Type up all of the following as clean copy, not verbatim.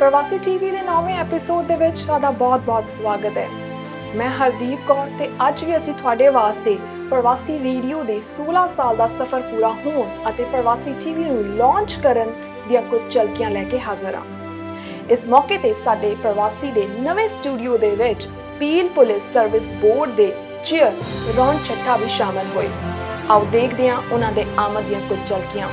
ਪ੍ਰਵਾਸੀ ਟੀਵੀ ਦੇ 9ਵੇਂ ਐਪੀਸੋਡ ਦੇ ਵਿੱਚ ਤੁਹਾਡਾ ਬਹੁਤ-ਬਹੁਤ ਸਵਾਗਤ ਹੈ। ਮੈਂ ਹਰਦੀਪ ਕੌਰ ਤੇ ਅੱਜ ਵੀ ਅਸੀਂ ਤੁਹਾਡੇ ਵਾਸਤੇ ਪ੍ਰਵਾਸੀ ਰੇਡੀਓ ਦੇ 16 ਸਾਲ ਦਾ ਸਫ਼ਰ ਪੂਰਾ ਹੋਣ ਅਤੇ ਪ੍ਰਵਾਸੀ ਟੀਵੀ ਨੂੰ ਲਾਂਚ ਕਰਨ ਦੀਆਂ ਕੁਝ ਝਲਕੀਆਂ ਲੈ ਕੇ ਹਾਜ਼ਰ ਹਾਂ। ਇਸ ਮੌਕੇ ਤੇ ਸਾਡੇ ਪ੍ਰਵਾਸੀ ਦੇ ਨਵੇਂ ਸਟੂਡੀਓ ਦੇ ਵਿੱਚ ਪੀਲ ਪੁਲਿਸ ਸਰਵਿਸ ਬੋਰਡ ਦੇ ਚੇਅਰ ਰੌਣ ਚੱਠਾ ਵੀ ਸ਼ਾਮਲ ਹੋਏ। ਆਓ ਦੇਖਦੇ ਹਾਂ ਉਹਨਾਂ ਦੇ ਆਮਦ ਦੀਆਂ ਕੁਝ ਝਲਕੀਆਂ।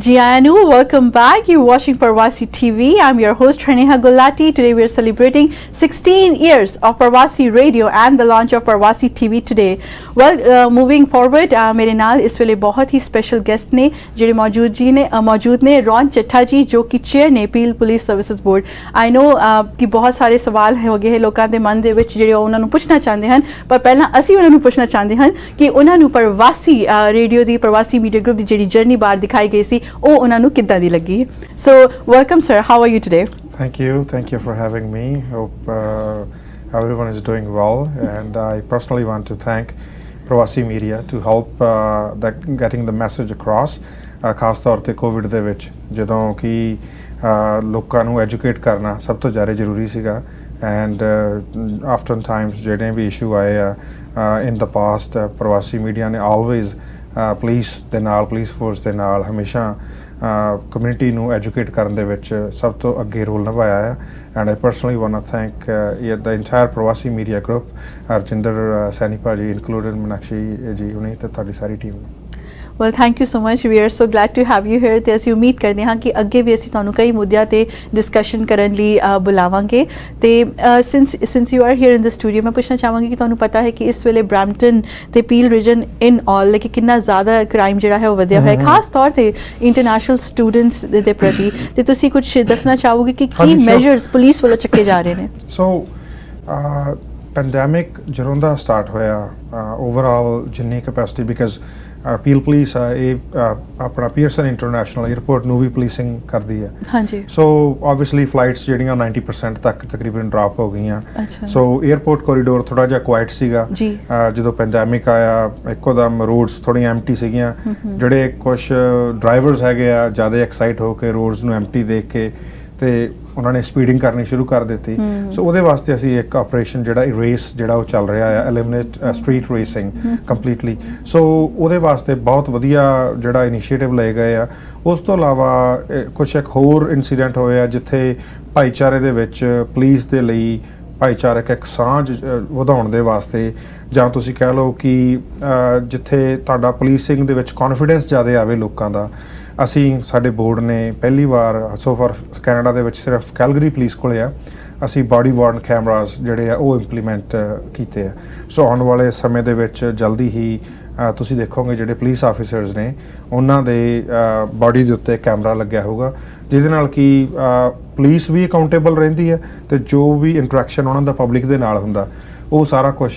Jianu, welcome back. You're watching Parwasi TV. I'm your host Raniha Gulati. Today we're celebrating 16 years of Parwasi Radio and the launch of Parwasi TV today. Well, moving forward, मेरे नाल इस वेले बहुत ही स्पेशल गेस्ट ने ਜਿਹੜੇ मौजूद ने रौन ਚੱਠਾ जी जो कि चेयर ने Peel police services board. I know कि बहुत ਸਾਰੇ ਸਵਾਲ ਹੋ ਗਏ ਲੋਕਾਂ ਦੇ ਮਨ ਦੇ ਵਿੱਚ ਜਿਹੜੇ ਉਹਨਾਂ ਨੂੰ ਪੁੱਛਣਾ ਚਾਹੁੰਦੇ ਹਨ, ਪਰ ਪਹਿਲਾਂ ਅਸੀਂ ਉਹਨਾਂ ਨੂੰ ਪੁੱਛਣਾ ਚਾਹੁੰਦੇ ਹਾਂ ਕਿ ਉਹਨਾਂ ਨੂੰ ਪ੍ਰਵਾਸੀ ਰੇਡੀਓ ਦੀ ਪ੍ਰਵਾਸੀ ਮੀਡੀਆ ਗਰੁੱਪ ਦੀ ਜਿਹੜੀ ਜਰਨੀ ਬਾਹਰ ਦਿਖਾਈ ਗਈ ਸੀ ਉਹ ਉਹਨਾਂ ਨੂੰ ਕਿੱਦਾਂ ਦੀ ਲੱਗੀ। ਸੋ welcome sir, how are you today? Thank you for having me. Hope everyone is doing well, and I personally want to thank Pravasi Media to help getting the message across. ਖਾਸ ਤੌਰ ਤੇ ਕੋਵਿਡ ਦੇ ਵਿੱਚ ਜਦੋਂ ਕਿ ਲੋਕਾਂ ਨੂੰ educate ਕਰਨਾ ਸਭ ਤੋਂ ਜ਼ਿਆਦਾ ਜ਼ਰੂਰੀ ਸੀਗਾ, ਐਂਡ ਆਫਟਨ ਟਾਈਮਸ ਜਿਹੜੇ ਵੀ ਇਸ਼ੂ ਆਏ ਆ ਇਨ ਦਾ ਪਾਸਟ, ਪ੍ਰਵਾਸੀ ਮੀਡੀਆ ਨੇ ਆਲਵੇਜ਼ ਪੁਲਿਸ ਦੇ ਨਾਲ, ਪੁਲਿਸ ਫੋਰਸ ਦੇ ਨਾਲ ਹਮੇਸ਼ਾ ਕਮਿਊਨਿਟੀ ਨੂੰ ਐਜੂਕੇਟ ਕਰਨ ਦੇ ਵਿੱਚ ਸਭ ਤੋਂ ਅੱਗੇ ਰੋਲ ਨਿਭਾਇਆ ਹੈ। And I personally want to thank the entire Parvasi media group, Harjinder Saini ਭਾਜੀ ਇਨਕਲੂਡਡ, ਮਨਾਕਸ਼ੀ ਜੀ ਹੁਣੀ ਤੇ ਤੁਹਾਡੀ ਸਾਰੀ ਟੀਮ ਨੂੰ। Well thank you so much, we are so glad to have you here. ਤੇ ਅਸੀਂ ਉਮੀਦ ਕਰਦੇ ਹਾਂ ਕਿ ਅੱਗੇ ਵੀ ਅਸੀਂ ਤੁਹਾਨੂੰ ਕਈ ਮੁੱਦਿਆਂ ਤੇ ਡਿਸਕਸ਼ਨ ਕਰਨ ਲਈ ਬੁਲਾਵਾਂਗੇ। ਤੇ since you are here in the studio, ਮੈਂ ਪੁੱਛਣਾ ਚਾਹਾਂਗੀ ਕਿ ਤੁਹਾਨੂੰ ਪਤਾ ਹੈ ਕਿ ਇਸ ਵੇਲੇ ਬਰੈਂਪਟਨ ਤੇ ਪੀਲ ਰੀਜਨ ਇਨ ਆਲ ਕਿ ਕਿੰਨਾ ਜ਼ਿਆਦਾ ਕ੍ਰਾਈਮ ਜਿਹੜਾ ਹੈ ਉਹ ਵਧਿਆ ਹੋਇਆ ਹੈ, ਖਾਸ ਤੌਰ ਤੇ ਇੰਟਰਨੈਸ਼ਨਲ ਸਟੂਡੈਂਟਸ ਦੇ ਪ੍ਰਤੀ। ਤੇ ਤੁਸੀਂ ਕੁਝ ਦੱਸਣਾ ਚਾਹੋਗੇ ਕਿ ਕੀ ਮੈਜਰਸ ਪੁਲਿਸ ਵੱਲੋਂ ਚੱਕੇ ਜਾ ਰਹੇ ਨੇ? ਸੋ ਪੈਂਡੈਮਿਕ ਜਦੋਂ ਦਾ ਸਟਾਰਟ ਹੋਇਆ, ਓਵਰਆਲ ਜਿੰਨੀ ਕੈਪੈਸਿਟੀ, ਬਿਕਾਜ਼ ਪੀਲ ਪੁਲਿਸ ਇਹ ਆਪਣਾ ਪੀਅਰਸਨ ਇੰਟਰਨੈਸ਼ਨਲ 에ਅਰਪੋਰਟ ਨੂੰ ਵੀ ਪੁਲਿਸਿੰਗ ਕਰਦੀ ਹੈ। ਹਾਂਜੀ। ਸੋ ਆਬਵੀਅਸਲੀ ਫਲਾਈਟਸ ਜਿਹੜੀਆਂ 90% ਤੱਕ ਤਕਰੀਬਨ ਡ੍ਰੌਪ ਹੋ ਗਈਆਂ। ਸੋ 에ਅਰਪੋਰਟ ਕੋਰੀਡੋਰ ਥੋੜਾ ਜਿਹਾ ਕੁਆਇਟ ਸੀਗਾ ਜਦੋਂ ਪੈਂਡੈਮਿਕ ਆਇਆ। ਇੱਕੋਦਮ ਰੋਡਸ ਥੋੜ੍ਹੀਆਂ ਐਮਟੀ ਸੀਗੀਆਂ। ਜਿਹੜੇ ਕੁਝ ਡਰਾਈਵਰਸ ਹੈਗੇ ਆ ਜ਼ਿਆਦਾ ਐਕਸਾਈਟ ਹੋ ਕੇ ਰੋਡਸ ਨੂੰ ਐਮਟੀ ਦੇਖ ਕੇ ਤੇ ਉਹਨਾਂ ਨੇ ਸਪੀਡਿੰਗ ਕਰਨੀ ਸ਼ੁਰੂ ਕਰ ਦਿੱਤੀ। ਸੋ ਉਹਦੇ ਵਾਸਤੇ ਅਸੀਂ ਇੱਕ ਆਪਰੇਸ਼ਨ ਜਿਹੜਾ ਇਰੇਸ ਜਿਹੜਾ ਉਹ ਚੱਲ ਰਿਹਾ ਆ, ਐਲੀਮੀਨੇਟ ਸਟਰੀਟ ਰੇਸਿੰਗ ਕੰਪਲੀਟਲੀ। ਸੋ ਉਹਦੇ ਵਾਸਤੇ ਬਹੁਤ ਵਧੀਆ ਜਿਹੜਾ ਇਨੀਸ਼ੀਏਟਿਵ ਲਏ ਗਏ ਆ। ਉਸ ਤੋਂ ਇਲਾਵਾ ਕੁਝ ਇੱਕ ਹੋਰ ਇਨਸੀਡੈਂਟ ਹੋਇਆ ਜਿੱਥੇ ਭਾਈਚਾਰੇ ਦੇ ਵਿੱਚ ਪੁਲਿਸ ਦੇ ਲਈ ਭਾਈਚਾਰਕ ਇੱਕ ਸਾਂਝ ਵਧਾਉਣ ਦੇ ਵਾਸਤੇ, ਜਾਂ ਤੁਸੀਂ ਕਹਿ ਲਓ ਕਿ ਜਿੱਥੇ ਤੁਹਾਡਾ ਪੁਲਿਸਿੰਗ ਦੇ ਵਿੱਚ ਕੌਨਫੀਡੈਂਸ ਜ਼ਿਆਦਾ ਆਵੇ ਲੋਕਾਂ ਦਾ, ਅਸੀਂ ਸਾਡੇ ਬੋਰਡ ਨੇ ਪਹਿਲੀ ਵਾਰ ਸੋ ਫਾਰ ਕੈਨੇਡਾ ਦੇ ਵਿੱਚ ਸਿਰਫ ਕੈਲਗਰੀ ਪੁਲਿਸ ਕੋਲ ਆ, ਅਸੀਂ ਬਾਡੀ ਵਾਰਨ ਕੈਮਰਾਸ ਜਿਹੜੇ ਆ ਉਹ ਇੰਪਲੀਮੈਂਟ ਕੀਤੇ ਆ। ਸੋ ਆਉਣ ਵਾਲੇ ਸਮੇਂ ਦੇ ਵਿੱਚ ਜਲਦੀ ਹੀ ਤੁਸੀਂ ਦੇਖੋਗੇ ਜਿਹੜੇ ਪੁਲਿਸ ਆਫੀਸਰਸ ਨੇ ਉਹਨਾਂ ਦੇ ਬਾਡੀ ਦੇ ਉੱਤੇ ਕੈਮਰਾ ਲੱਗਿਆ ਹੋਊਗਾ, ਜਿਹਦੇ ਨਾਲ ਕਿ ਪੁਲਿਸ ਵੀ ਅਕਾਊਂਟੇਬਲ ਰਹਿੰਦੀ ਹੈ ਤੇ ਜੋ ਵੀ ਇੰਟਰੈਕਸ਼ਨ ਉਹਨਾਂ ਦਾ ਪਬਲਿਕ ਦੇ ਨਾਲ ਹੁੰਦਾ ਉਹ ਸਾਰਾ ਕੁਝ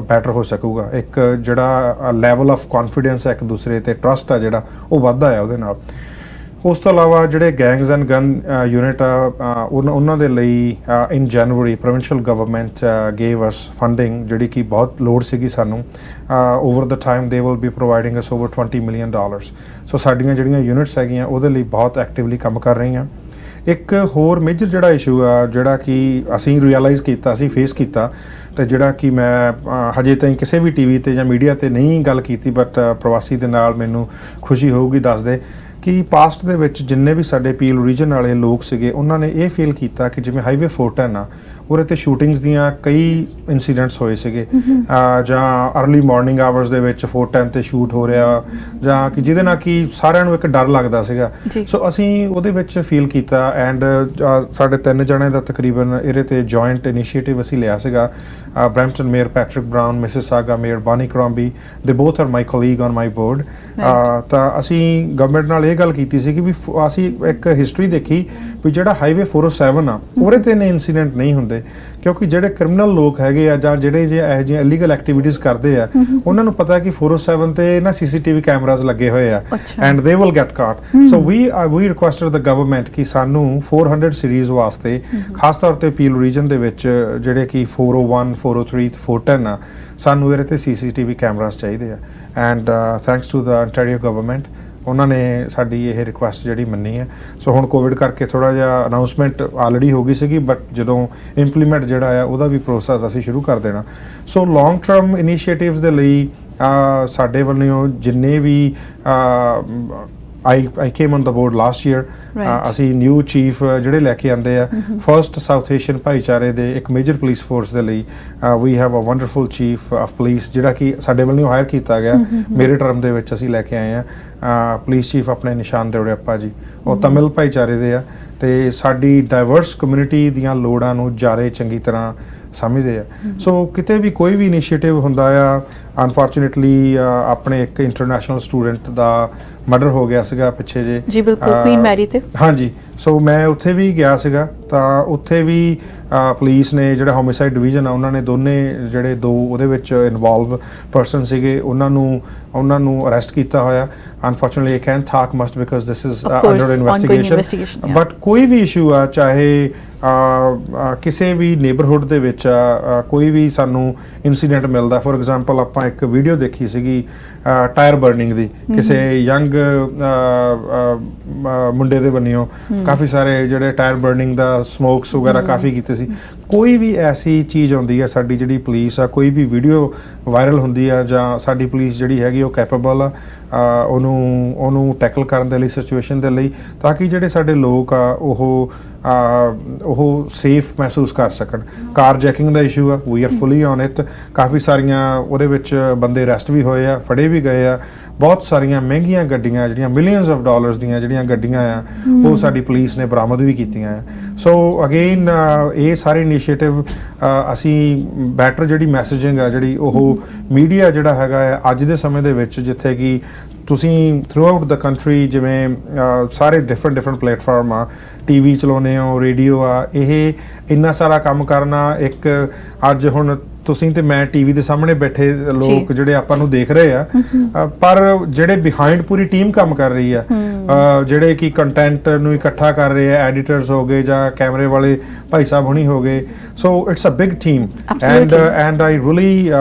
ਬੈਟਰ ਹੋ ਸਕੂਗਾ। ਇੱਕ ਜਿਹੜਾ ਲੈਵਲ ਆਫ ਕੌਨਫੀਡੈਂਸ ਹੈ ਇੱਕ ਦੂਸਰੇ ਤੇ ਟਰਸਟ ਆ ਜਿਹੜਾ ਉਹ ਵੱਧਦਾ ਆ ਉਹਦੇ ਨਾਲ। ਉਸ ਤੋਂ ਇਲਾਵਾ ਜਿਹੜੇ ਗੈਂਗਸ ਐਂਡ ਗਨ ਯੂਨਿਟ ਆ ਉਹਨਾਂ ਦੇ ਲਈ ਇਨ ਜਨਵਰੀ ਪ੍ਰੋਵਿੰਸ਼ੀਅਲ ਗਵਰਨਮੈਂਟ ਗੇਵ ਅਸ ਫੰਡਿੰਗ ਜਿਹੜੀ ਕਿ ਬਹੁਤ ਲੋੜ ਸੀਗੀ ਸਾਨੂੰ। Over the time they will be providing us over $20 million। ਸੋ ਸਾਡੀਆਂ ਜਿਹੜੀਆਂ ਯੂਨਿਟਸ ਹੈਗੀਆਂ ਉਹਦੇ ਲਈ ਬਹੁਤ ਐਕਟਿਵਲੀ ਕੰਮ ਕਰ ਰਹੀਆਂ। ਇੱਕ ਹੋਰ ਮੇਜਰ ਜਿਹੜਾ ਇਸ਼ੂ ਆ ਜਿਹੜਾ ਕਿ ਅਸੀਂ ਰਿਅਲਾਈਜ਼ ਕੀਤਾ, ਅਸੀਂ ਫੇਸ ਕੀਤਾ, ਤੇ ਜਿਹੜਾ ਕਿ ਮੈਂ ਹਜੇ ਤਾਈਂ ਕਿਸੇ ਵੀ ਟੀਵੀ ਤੇ ਜਾਂ ਮੀਡੀਆ ਤੇ ਨਹੀਂ ਗੱਲ ਕੀਤੀ, ਬਟ ਪ੍ਰਵਾਸੀ ਦੇ ਨਾਲ ਮੈਨੂੰ ਖੁਸ਼ੀ ਹੋਊਗੀ ਦੱਸਦੇ ਕਿ ਪਾਸਟ ਦੇ ਵਿੱਚ ਜਿੰਨੇ ਵੀ ਸਾਡੇ ਪੀਲ ਰੀਜਨ ਵਾਲੇ ਲੋਕ ਸੀਗੇ ਉਹਨਾਂ ਨੇ ਇਹ ਫੀਲ ਕੀਤਾ ਕਿ ਜਿਵੇਂ ਹਾਈਵੇ 410 ਆ ਉਹਦੇ ਤੇ ਸ਼ੂਟਿੰਗਸ ਦੀਆਂ ਕਈ ਇਨਸੀਡੈਂਟਸ ਹੋਏ ਸੀਗੇ, ਜਾਂ ਅਰਲੀ ਮਾਰਨਿੰਗ ਆਵਰਸ ਦੇ ਵਿੱਚ 410 ਤੇ ਸ਼ੂਟ ਹੋ ਰਿਹਾ, ਜਾਂ ਕਿ ਜਿਹਦੇ ਨਾਲ ਕਿ ਸਾਰਿਆਂ ਨੂੰ ਇੱਕ ਡਰ ਲੱਗਦਾ ਸੀਗਾ। ਸੋ ਅਸੀਂ ਉਹਦੇ ਵਿੱਚ ਫੀਲ ਕੀਤਾ ਐਂਡ ਸਾਡੇ 3 ਜਣੇ ਦਾ ਤਕਰੀਬਨ ਇਹਦੇ ਤੇ ਜੁਆਇੰਟ ਇਨੀਸ਼ੀਏਟਿਵ ਅਸੀਂ ਲਿਆ ਸੀਗਾ। Brampton mayor Patrick brown, Mississauga mayor ਬਾਨੀ ਕਰੋਂਬੀ, ਦੇ both are my colleague on my board. ਤਾਂ ਅਸੀਂ ਗਵਰਨਮੈਂਟ ਨਾਲ ਇਹ ਗੱਲ ਕੀਤੀ ਸੀ ਕਿ ਵੀ ਅਸੀਂ ਇੱਕ ਹਿਸਟਰੀ ਦੇਖੀ ਵੀ ਜਿਹੜਾ ਹਾਈਵੇ 407 ਆ ਉਹਦੇ ਤੇ ਨੇ ਇਨਸੀਡੈਂਟ ਨਹੀਂ ਹੁੰਦੇ, ਕਿਉਂਕਿ ਜਿਹੜੇ ਕ੍ਰਿਮੀਨਲ ਲੋਕ ਹੈਗੇ ਆ ਜਾਂ ਜਿਹੜੇ ਜੇ ਇਹੋ ਜਿਹੀਆਂ ਇਲੀਗਲ ਐਕਟੀਵਿਟੀਜ਼ ਕਰਦੇ ਆ ਉਹਨਾਂ ਨੂੰ ਪਤਾ ਕਿ 407 ਤੇ ਨਾ CCTV ਕੈਮਰਾਜ਼ ਲੱਗੇ ਹੋਏ ਆ ਐਂਡ ਦੇ ਵਿਲ ਗੈਟ ਕਾਟ। ਸੋ ਵੀ ਰਿਕੁਐਸਟਡ ਦ ਗਵਰਨਮੈਂਟ ਕਿ ਸਾਨੂੰ 400 ਸੀਰੀਜ਼ ਵਾਸਤੇ ਖਾਸ ਤੌਰ ਤੇ ਪੀਲ ਰੀਜਨ ਦੇ ਵਿੱਚ ਜਿਹੜੇ ਕਿ 401, 403, 410 ਆ, ਸਾਨੂੰ ਇਹਦੇ ਤੇ CCTV ਕੈਮਰਾਜ਼ ਚਾਹੀਦੇ ਆ। And thanks to the Ontario government, ਉਹਨਾਂ ਨੇ ਸਾਡੀ ਇਹ ਰਿਕੁਐਸਟ ਜਿਹੜੀ ਮੰਨੀ ਹੈ। ਸੋ ਹੁਣ ਕੋਵਿਡ ਕਰਕੇ ਥੋੜਾ ਜਿਹਾ ਅਨਾਉਂਸਮੈਂਟ ਆਲਰੇਡੀ ਹੋ ਗਈ ਸੀਗੀ, ਬਟ ਜਦੋਂ ਇੰਪਲੀਮੈਂਟ ਜਿਹੜਾ ਆ ਉਹਦਾ ਵੀ ਪ੍ਰੋਸੈਸ ਅਸੀਂ ਸ਼ੁਰੂ ਕਰ ਦੇਣਾ। ਸੋ ਲੌਂਗ ਟਰਮ ਇਨੀਸ਼ੀਏਟਿਵਸ ਦੇ ਲਈ ਸਾਡੇ ਵੱਲੋਂ ਜਿੰਨੇ ਵੀ I came on the board last year। ਅਸੀਂ ਨਿਊ ਚੀਫ ਜਿਹੜੇ ਲੈ ਕੇ ਆਂਦੇ ਆ ਫਰਸਟ ਸਾਊਥ ਏਸ਼ੀਅਨ ਭਾਈਚਾਰੇ ਦੇ ਇੱਕ ਮੇਜਰ ਪੁਲਿਸ ਫੋਰਸ ਦੇ ਲਈ। We have a wonderful chief of police ਜਿਹੜਾ ਕਿ ਸਾਡੇ ਵੱਲੋਂ ਹਾਇਰ ਕੀਤਾ ਗਿਆ ਮੇਰੇ ਟਰਮ ਦੇ ਵਿੱਚ ਅਸੀਂ ਲੈ ਕੇ ਆਏ ਆ। ਪੁਲਿਸ ਚੀਫ ਆਪਣੇ ਨਿਸ਼ਾਨ ਦੇਵੜਿਆਪਾ ਜੀ, ਉਹ ਤਮਿਲ ਭਾਈਚਾਰੇ ਦੇ ਆ ਤੇ ਸਾਡੀ ਡਾਈਵਰਸ ਕਮਿਊਨਿਟੀ ਦੀਆਂ ਲੋੜਾਂ ਨੂੰ ਜ਼ਿਆਦਾ ਚੰਗੀ ਤਰ੍ਹਾਂ ਸਮਝਦੇ ਆ। ਸੋ ਕਿਤੇ ਵੀ ਕੋਈ ਵੀ ਇਨੀਸ਼ੀਏਟਿਵ ਹੁੰਦਾ ਆ, ਅਨਫੋਰਚੂਨੇਟਲੀ ਆਪਣੇ ਇੱਕ ਇੰਟਰਨੈਸ਼ਨਲ ਸਟੂਡੈਂਟ ਦਾ ਮਰਡਰ ਹੋ ਗਿਆ ਸੀਗਾ ਪਿੱਛੇ ਜੇ। ਜੀ ਬਿਲਕੁਲ, ਕੁਈਨ ਮੈਰੀ ਤੇ। ਹਾਂਜੀ, ਸੋ ਮੈਂ ਉੱਥੇ ਵੀ ਗਿਆ ਸੀਗਾ ਤਾਂ ਉੱਥੇ ਵੀ ਪੁਲਿਸ ਨੇ ਜਿਹੜਾ ਹੋਮਿਸਾਈਡ ਡਿਵੀਜ਼ਨ ਆ ਉਹਨਾਂ ਨੇ ਦੋਨੇ ਜਿਹੜੇ 2 ਉਹਦੇ ਵਿੱਚ ਇਨਵੋਲਵ ਪਰਸਨ ਸੀਗੇ ਉਹਨਾਂ ਨੂੰ ਅਰੈਸਟ ਕੀਤਾ ਹੋਇਆ। Unfortunately I can't talk much because this is under investigation, but ਕੋਈ ਵੀ ਇਸ਼ੂ ਆ ਚਾਹੇ ਕਿਸੇ ਵੀ ਨੇਬਰਹੁੱਡ ਦੇ ਵਿੱਚ ਕੋਈ ਵੀ ਸਾਨੂੰ ਇਨਸੀਡੈਂਟ ਮਿਲਦਾ। ਫੋਰ ਐਗਜ਼ਾਮਪਲ ਆਪਾਂ ਇੱਕ ਵੀਡੀਓ ਦੇਖੀ ਸੀਗੀ ਟਾਇਰ ਬਰਨਿੰਗ ਦੀ, ਕਿਸੇ ਯੰਗ ਮੁੰਡੇ ਦੇ ਬੰਨਿਓ ਕਾਫੀ ਸਾਰੇ ਜਿਹੜੇ ਟਾਇਰ ਬਰਨਿੰਗ ਦਾ ਸਮੋਕਸ ਵਗੈਰਾ ਕਾਫੀ ਕੀਤੇ ਸੀ। ਕੋਈ ਵੀ ਐਸੀ ਚੀਜ਼ ਆਉਂਦੀ ਹੈ, ਸਾਡੀ ਜਿਹੜੀ ਪੁਲਿਸ ਆ ਕੋਈ ਵੀ ਵੀਡੀਓ ਵਾਇਰਲ ਹੁੰਦੀ ਆ ਜਾਂ ਸਾਡੀ ਪੁਲਿਸ ਜਿਹੜੀ ਹੈਗੀ ਉਹ ਕੈਪੇਬਲ ਆ ਉਹਨੂੰ ਟੈਕਲ ਕਰਨ ਦੇ ਲਈ, ਸਿਚੁਏਸ਼ਨ ਦੇ ਲਈ, ਤਾਂ ਕਿ ਜਿਹੜੇ ਸਾਡੇ ਲੋਕ ਆ ਉਹ ਸੇਫ ਮਹਿਸੂਸ ਕਰ ਸਕਣ। ਕਾਰ ਜੈਕਿੰਗ ਦਾ ਇਸ਼ੂ ਆ, we are fully on it. ਕਾਫੀ ਸਾਰੀਆਂ ਉਹਦੇ ਵਿੱਚ ਬੰਦੇ ਅਰੈਸਟ ਵੀ ਹੋਏ ਆ, ਫੜੇ ਵੀ ਗਏ ਆ। ਬਹੁਤ ਸਾਰੀਆਂ ਮਹਿੰਗੀਆਂ ਗੱਡੀਆਂ ਜਿਹੜੀਆਂ ਮਿਲੀਅਨਸ ਆਫ ਡਾਲਰਸ ਦੀਆਂ ਜਿਹੜੀਆਂ ਗੱਡੀਆਂ ਆ ਉਹ ਸਾਡੀ ਪੁਲਿਸ ਨੇ ਬਰਾਮਦ ਵੀ ਕੀਤੀਆਂ ਆ। ਸੋ ਅਗੇਨ ਇਹ ਸਾਰੇ ਇਨੀਸ਼ੀਏਟਿਵ ਅਸੀਂ ਬੈਟਰ ਜਿਹੜੀ ਮੈਸੇਜਿੰਗ ਆ ਜਿਹੜੀ ਉਹ ਮੀਡੀਆ ਜਿਹੜਾ ਹੈਗਾ ਆ ਅੱਜ ਦੇ ਸਮੇਂ ਦੇ ਵਿੱਚ, ਜਿੱਥੇ ਕਿ ਤੁਸੀਂ ਥਰੂ ਆਊਟ ਦ ਕੰਟਰੀ ਜਿਵੇਂ ਸਾਰੇ ਡਿਫਰੈਂਟ ਪਲੇਟਫਾਰਮ ਆ, ਟੀਵੀ ਚਲਾਉਂਦੇ ਹੋ, ਰੇਡੀਓ ਆ, ਇਹ ਇੰਨਾ ਸਾਰਾ ਕੰਮ ਕਰਨਾ ਇੱਕ ਅੱਜ ਹੁਣ ਤੁਸੀਂ ਤੇ ਮੈਂ ਟੀਵੀ ਦੇ ਸਾਹਮਣੇ ਬੈਠੇ ਲੋਕ ਜਿਹੜੇ ਆਪਾਂ ਨੂੰ ਦੇਖ ਰਹੇ ਆ, ਪਰ ਜਿਹੜੇ ਬਿਹਾਈਂਡ ਪੂਰੀ ਟੀਮ ਕੰਮ ਕਰ ਰਹੀ ਆ, ਜਿਹੜੇ ਕਿ ਕੰਟੈਂਟ ਨੂੰ ਇਕੱਠਾ ਕਰ ਰਹੇ ਆ, ਐਡੀਟਰਸ ਹੋ ਗਏ ਜਾਂ ਕੈਮਰੇ ਵਾਲੇ ਭਾਈ ਸਾਹਿਬ ਹੁਣੀ ਹੋ ਗਏ। So it's a big team and I really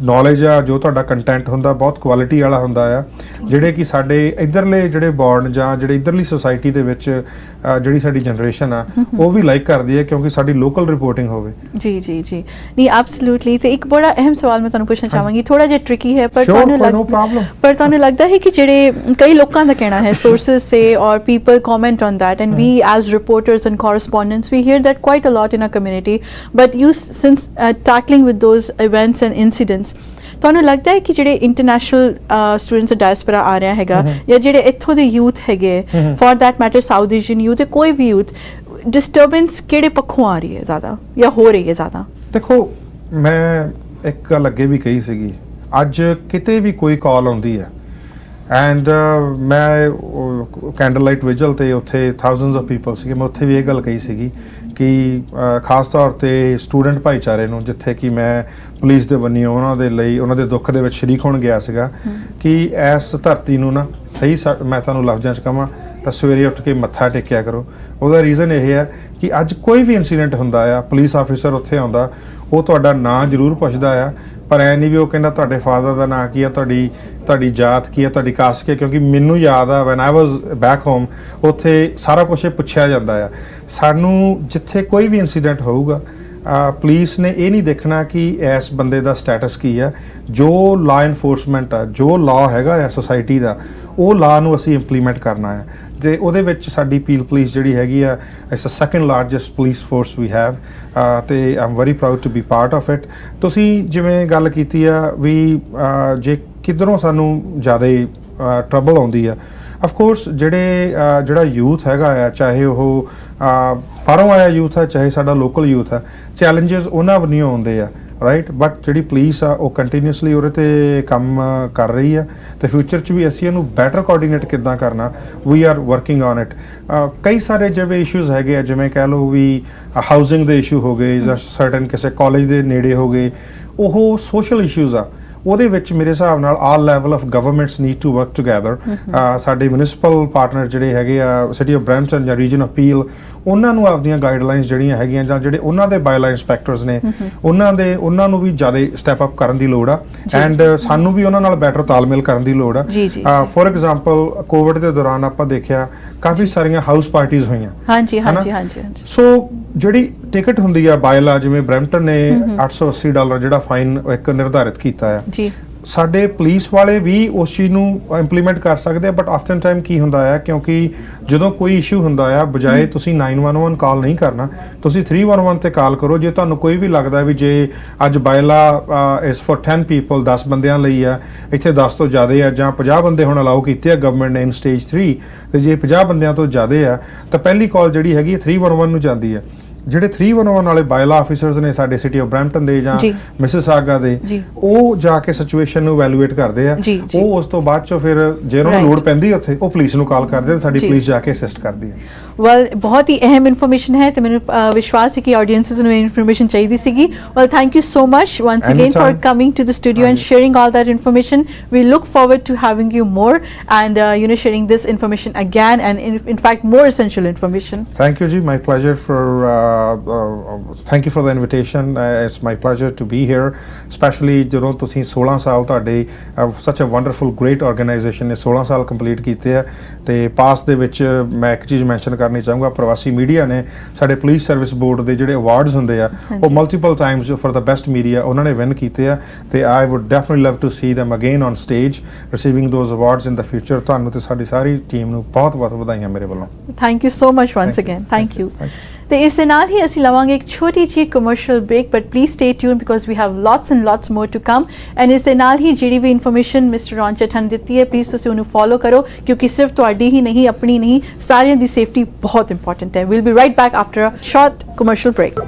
knowledge ਆ, ਜੋ ਤੁਹਾਡਾ ਕੰਟੈਂਟ ਹੁੰਦਾ ਬਹੁਤ ਕੁਆਲਿਟੀ ਵਾਲਾ ਹੁੰਦਾ ਆ, ਜਿਹੜੇ ਕਿ ਸਾਡੇ ਇੱਧਰਲੇ ਜਿਹੜੇ ਬੌਰਨ ਜਾਂ ਜਿਹੜੇ ਇੱਧਰਲੀ ਸੁਸਾਇਟੀ ਦੇ ਵਿੱਚ ਜਿਹੜੀ ਸਾਡੀ ਜਨਰੇਸ਼ਨ ਆ ਉਹ ਵੀ ਲਾਈਕ ਕਰਦੀ ਹੈ, ਕਿਉਂਕਿ ਸਾਡੀ ਲੋਕਲ ਰਿਪੋਰਟਿੰਗ ਹੋਵੇ। ਜੀ ਜੀ ਜੀ, ਨਹੀਂ ਐਬਸੋਲੂਟਲੀ। ਤੇ ਇੱਕ ਬੜਾ ਅਹਿਮ ਸਵਾਲ ਮੈਂ ਤੁਹਾਨੂੰ ਪੁੱਛਣਾ ਚਾਹਾਂਗੀ, ਥੋੜਾ ਜਿਹਾ ਟ੍ਰਿਕੀ ਹੈ ਪਰ ਤੁਹਾਨੂੰ ਲੱਗਦਾ ਹੈ ਕਿ ਜਿਹੜੇ ਕਈ ਲੋਕਾਂ ਦਾ ਕਹਿਣਾ ਹੈ, sources say or people comment on that, and we as reporters and correspondents, we hear that quite a lot in our community, but you since tackling with those events and incidents, ਤੁਹਾਨੂੰ ਲੱਗਦਾ ਹੈ ਕਿ ਜਿਹੜੇ international students diaspora ਆ ਰਿਹਾ ਹੈਗਾ ਜਾਂ ਜਿਹੜੇ ਇੱਥੋਂ ਦੇ ਯੂਥ ਹੈਗੇ, for that matter south Asian youth, ਕੋਈ ਵੀ ਯੂਥ, ਡਿਸਟਰਬੈਂਸ ਕਿਹੜੇ ਪੱਖੋਂ ਆ ਰਹੀ ਹੈ ਜ਼ਿਆਦਾ ਜਾਂ ਹੋ ਰਹੀ ਹੈ ਜ਼ਿਆਦਾ? ਦੇਖੋ, ਮੈਂ ਇੱਕ ਗੱਲ ਅੱਗੇ ਵੀ ਕਹੀ ਸੀਗੀ, ਅੱਜ ਕਿਤੇ ਵੀ ਕੋਈ ਕਾਲ ਆਉਂਦੀ ਹੈ ਐਂਡ ਮੈਂ ਕੈਂਡਲ ਲਾਈਟ ਵਿਜਲ ਤੇ ਉੱਥੇ ਥਾਊਜ਼ੈਂਡਸ ਆਫ ਪੀਪਲ ਸੀਗੇ, ਮੈਂ ਉੱਥੇ ਵੀ ਇਹ ਗੱਲ ਕਹੀ ਸੀਗੀ ਕਿ ਖਾਸ ਤੌਰ ਤੇ ਸਟੂਡੈਂਟ ਭਾਈਚਾਰੇ ਨੂੰ, ਜਿੱਥੇ ਕਿ ਮੈਂ ਪੁਲਿਸ ਦੇ ਵੱਲੋਂ ਉਹਨਾਂ ਦੇ ਲਈ ਉਹਨਾਂ ਦੇ ਦੁੱਖ ਦੇ ਵਿੱਚ ਸ਼ਰੀਕ ਹੋਣ ਗਿਆ ਸੀਗਾ, ਕਿ ਇਸ ਧਰਤੀ ਨੂੰ ਨਾ ਸਹੀ ਮੈਂ ਤੁਹਾਨੂੰ ਲਫ਼ਜ਼ਾਂ 'ਚ ਕਹਾਂ ਤਾਂ ਸਵੇਰੇ ਉੱਠ ਕੇ ਮੱਥਾ ਟੇਕਿਆ ਕਰੋ। ਉਹਦਾ ਰੀਜ਼ਨ ਇਹ ਹੈ ਕਿ ਅੱਜ ਕੋਈ ਵੀ ਇਨਸੀਡੈਂਟ ਹੁੰਦਾ ਆ, ਪੁਲਿਸ ਆਫੀਸਰ ਉੱਥੇ ਆਉਂਦਾ, ਉਹ ਤੁਹਾਡਾ ਨਾਂ ਜ਼ਰੂਰ ਪੁੱਛਦਾ ਆ, ਪਰ ਐ ਨਹੀਂ ਵੀ ਉਹ ਕਹਿੰਦਾ ਤੁਹਾਡੇ ਫਾਦਰ ਦਾ ਨਾਂ ਕੀ ਆ, ਤੁਹਾਡੀ ਜਾਤ ਕੀ ਆ, ਤੁਹਾਡੀ ਕਾਸਟ ਕੀ ਆ, ਕਿਉਂਕਿ ਮੈਨੂੰ ਯਾਦ ਆ ਵੈਨ ਆਈ ਵਾਜ਼ ਬੈਕ ਹੋਮ, ਉੱਥੇ ਸਾਰਾ ਕੁਛ ਪੁੱਛਿਆ ਜਾਂਦਾ ਆ। ਸਾਨੂੰ ਜਿੱਥੇ ਕੋਈ ਵੀ ਇਨਸੀਡੈਂਟ ਹੋਊਗਾ, ਪੁਲਿਸ ਨੇ ਇਹ ਨਹੀਂ ਦੇਖਣਾ ਕਿ ਇਸ ਬੰਦੇ ਦਾ ਸਟੇਟਸ ਕੀ ਆ, ਜੋ ਲਾ ਇਨਫੋਰਸਮੈਂਟ ਆ, ਜੋ ਲਾ ਹੈਗਾ ਆ ਸੋਸਾਇਟੀ ਦਾ, ਉਹ ਲਾ ਨੂੰ ਅਸੀਂ ਇੰਪਲੀਮੈਂਟ ਕਰਨਾ ਹੈ। ਤੇ ਉਹਦੇ ਵਿੱਚ ਸਾਡੀ ਪੀਲ ਪੁਲਿਸ ਜਿਹੜੀ ਹੈਗੀ ਆ, it's a second largest police force we have, ਤੇ I am very proud to be part of it. ਤੁਸੀਂ ਜਿਵੇਂ ਗੱਲ ਕੀਤੀ ਆ ਵੀ ਜੇ ਕਿੱਧਰੋਂ ਸਾਨੂੰ ਜ਼ਿਆਦਾ ਟਰਬਲ ਆਉਂਦੀ ਆ, ਆਫ ਕੋਰਸ ਜਿਹੜਾ ਯੂਥ ਹੈਗਾ ਆ, ਚਾਹੇ ਉਹ ਬਾਹਰੋਂ ਆਇਆ ਯੂਥ ਆ, ਚਾਹੇ ਸਾਡਾ ਲੋਕਲ ਯੂਥ ਆ, ਚੈਲੰਜਸ ਉਹਨਾਂ ਵੱਲੋਂ ਆਉਂਦੇ ਆ, ਰਾਈਟ। ਬਟ ਜਿਹੜੀ ਪੁਲਿਸ ਆ ਉਹ ਕੰਟੀਨਿਊਸਲੀ ਉਹਦੇ 'ਤੇ ਕੰਮ ਕਰ ਰਹੀ ਆ, ਤੇ ਫਿਊਚਰ 'ਚ ਵੀ ਅਸੀਂ ਇਹਨੂੰ ਬੈਟਰ ਕੋਆਰਡੀਨੇਟ ਕਿੱਦਾਂ ਕਰਨਾ, we are working on it. ਕਈ ਸਾਰੇ ਜਿਵੇਂ ਇਸ਼ੂਜ਼ ਹੈਗੇ ਆ, ਜਿਵੇਂ ਕਹਿ ਲਓ ਵੀ ਹਾਊਸਿੰਗ ਦੇ ਇਸ਼ੂ ਹੋ ਗਏ ਜਾਂ ਸਰਟਨ ਕਿਸੇ ਕਾਲਜ ਦੇ ਨੇੜੇ ਹੋ ਗਏ, ਉਹ ਸੋਸ਼ਲ ਇਸ਼ੂਜ਼ ਆ। ਉਹਦੇ ਵਿੱਚ ਮੇਰੇ ਹਿਸਾਬ ਨਾਲ all level of governments need to work together. ਸਾਡੇ ਮਿਊਨਿਸਪਲ ਪਾਰਟਨਰ ਜਿਹੜੇ ਹੈਗੇ ਆ, ਸਿਟੀ ਆਫ ਬਰੈਂਪਟਨ ਜਾਂ ਰੀਜਨ ਆਫ ਪੀਲ, ਉਹਨਾਂ ਨੂੰ ਆਪਦੀਆਂ ਗਾਈਡਲਾਈਨਸ ਜਿਹੜੀਆਂ ਹੈਗੀਆਂ, ਜਾਂ ਜਿਹੜੇ ਉਹਨਾਂ ਦੇ ਬਾਇਲਾ ਇੰਸਪੈਕਟਰਸ ਨੇ, ਉਹਨਾਂ ਨੂੰ ਵੀ ਜ਼ਿਆਦਾ ਸਟੈਪ ਅਪ ਕਰਨ ਦੀ ਲੋੜ ਆ, ਐਂਡ ਸਾਨੂੰ ਵੀ ਉਹਨਾਂ ਨਾਲ ਬੈਟਰ ਤਾਲਮੇਲ ਕਰਨ ਦੀ ਲੋੜ ਆ। ਫੋਰ ਐਗਜ਼ਾਮਪਲ, ਕੋਵਿਡ ਦੇ ਦੌਰਾਨ ਆਪਾਂ ਦੇਖਿਆ ਕਾਫੀ ਸਾਰੀਆਂ ਹਾਊਸ ਪਾਰਟੀਆਂ ਹੋਈਆਂ। ਹਾਂਜੀ ਹਾਂਜੀ ਹਾਂਜੀ। ਸੋ ਜਿਹੜੀ ਟਿਕਟ ਹੁੰਦੀ ਆ ਬਾਇਲਾ, ਜਿਵੇਂ ਬਰੈਂਪਟਨ ਨੇ $880 ਜਿਹੜਾ ਫਾਈਨ ਇੱਕ ਨਿਰਧਾਰਿਤ ਕੀਤਾ ਆ, ਸਾਡੇ ਪੁਲਿਸ ਵਾਲੇ ਵੀ ਉਸ ਚੀਜ਼ ਨੂੰ ਇੰਪਲੀਮੈਂਟ ਕਰ ਸਕਦੇ ਆ। ਬਟ ਆਫਟਨ ਟਾਈਮ ਕੀ ਹੁੰਦਾ ਆ, ਕਿਉਂਕਿ ਜਦੋਂ ਕੋਈ ਇਸ਼ੂ ਹੁੰਦਾ ਆ, ਬਜਾਏ ਤੁਸੀਂ 911 ਕਾਲ ਨਹੀਂ ਕਰਨਾ, ਤੁਸੀਂ 311 ਤੇ ਕਾਲ ਕਰੋ। ਜੇ ਤੁਹਾਨੂੰ ਕੋਈ ਵੀ ਲੱਗਦਾ ਵੀ ਜੇ ਅੱਜ ਬਾਇਲਾ ਇਸ ਫॉर 10 ਪੀਪਲ, 10 ਬੰਦਿਆਂ ਲਈ ਆ, ਇੱਥੇ 10 ਤੋਂ ਜ਼ਿਆਦਾ ਆ, ਜਾਂ 50 ਬੰਦੇ ਹੁਣ ਅਲਾਉ ਕੀਤੇ ਆ ਗਵਰਨਮੈਂਟ ਨੇ ਇਨ ਸਟੇਜ 3, ਤੇ ਜੇ 50 ਬੰਦਿਆਂ ਤੋਂ ਜ਼ਿਆਦਾ ਆ ਤਾਂ ਪਹਿਲੀ ਕਾਲ ਜਿਹੜੀ ਹੈਗੀ 311 ਨੂੰ ਜਾਂਦੀ ਹੈ। ਜਿਹੜੇ 311 ਵਾਲੇ ਬਾਇਲਾ ਆਫੀਸਰਸ ਨੇ ਸਾਡੇ ਸਿਟੀ ਆਫ ਬਰੈਂਪਟਨ ਦੇ ਜਾਂ ਮਿਸਿਸਾਗਾ ਦੇ, ਉਹ ਜਾ ਕੇ ਸਿਚੁਏਸ਼ਨ ਨੂੰ ਇਵੈਲੂਏਟ ਕਰਦੇ ਆ। ਉਹ ਉਸ ਤੋਂ ਬਾਅਦ ਚੋਂ ਫਿਰ ਜੇ ਉਹਨਾਂ ਨੂੰ ਲੋੜ ਪੈਂਦੀ ਉੱਥੇ, ਉਹ ਪੁਲਿਸ ਨੂੰ ਕਾਲ ਕਰਦੇ ਆ, ਸਾਡੀ ਪੁਲਿਸ ਜਾ ਕੇ ਅਸਿਸਟ ਕਰਦੀ ਹੈ। ਵੈਲ, ਬਹੁਤ ਹੀ ਅਹਿਮ ਇਨਫੋਰਮੇਸ਼ਨ ਹੈ ਤੇ ਮੈਨੂੰ ਵਿਸ਼ਵਾਸ ਹੈ ਕਿ ਆਡੀਅੰਸਸ ਨੂੰ ਇਹ ਇਨਫੋਰਮੇਸ਼ਨ ਚਾਹੀਦੀ ਸੀਗੀ। Well, thank you so much once again for coming to the studio and sharing all that information. We look forward to having you more and sharing this information again, and in fact more essential information. Thank you ji, my pleasure for thank you for the invitation. It's my pleasure to be here, especially ਜਦੋਂ ਤੁਸੀਂ 16 ਸਾਲ ਤੁਹਾਡੇ such a wonderful great organization ਨੇ 16 ਸਾਲ complete ਕੀਤੇ ਆ। ਤੇ ਪਾਸ ਦੇ ਵਿੱਚ ਮੈਂ ਇੱਕ ਚੀਜ਼ ਮੈਂਸ਼ਨ ਕਰਨੀ ਚਾਹੂੰਗਾ, ਪ੍ਰਵਾਸੀ ਮੀਡੀਆ ਨੇ ਸਾਡੇ ਪੁਲਿਸ ਸਰਵਿਸ ਬੋਰਡ ਦੇ ਜਿਹੜੇ ਅਵਾਰਡਸ ਹੁੰਦੇ ਆ, ਉਹ multiple times for the best media ਉਹਨਾਂ ਨੇ ਵਿਨ ਕੀਤੇ ਆ, ਤੇ I would definitely love to see them again on stage receiving those awards in the future। ਤੁਹਾਨੂੰ ਤੇ ਸਾਡੀ ਸਾਰੀ ਟੀਮ ਨੂੰ ਬਹੁਤ ਬਹੁਤ ਵਧਾਈਆਂ ਮੇਰੇ ਵੱਲੋਂ। Thank you so much once again. Thank you. ਤੇ ਇਸ ਦੇ ਨਾਲ ਹੀ ਅਸੀਂ ਲਵਾਂਗੇ ਇੱਕ ਛੋਟੀ ਜਿਹੀ commercial break, but please stay tune because we have lots and lots more to come. And ਇਸ ਦੇ ਨਾਲ ਹੀ ਜਿਹੜੀ ਵੀ ਇਨਫੋਰਮੇਸ਼ਨ ਮਿਸਟਰ ਰੌਂਚਟ ਨੇ ਦਿੱਤੀ ਹੈ, ਪਲੀਜ਼ ਤੁਸੀਂ ਉਹਨੂੰ ਫੋਲੋ ਕਰੋ, ਕਿਉਂਕਿ ਸਿਰਫ ਤੁਹਾਡੀ ਹੀ ਨਹੀਂ, ਆਪਣੀ ਨਹੀਂ, ਸਾਰਿਆਂ ਦੀ ਸੇਫਟੀ ਬਹੁਤ ਇੰਪੋਰਟੈਂਟ ਹੈ। Will be right back after a short commercial break.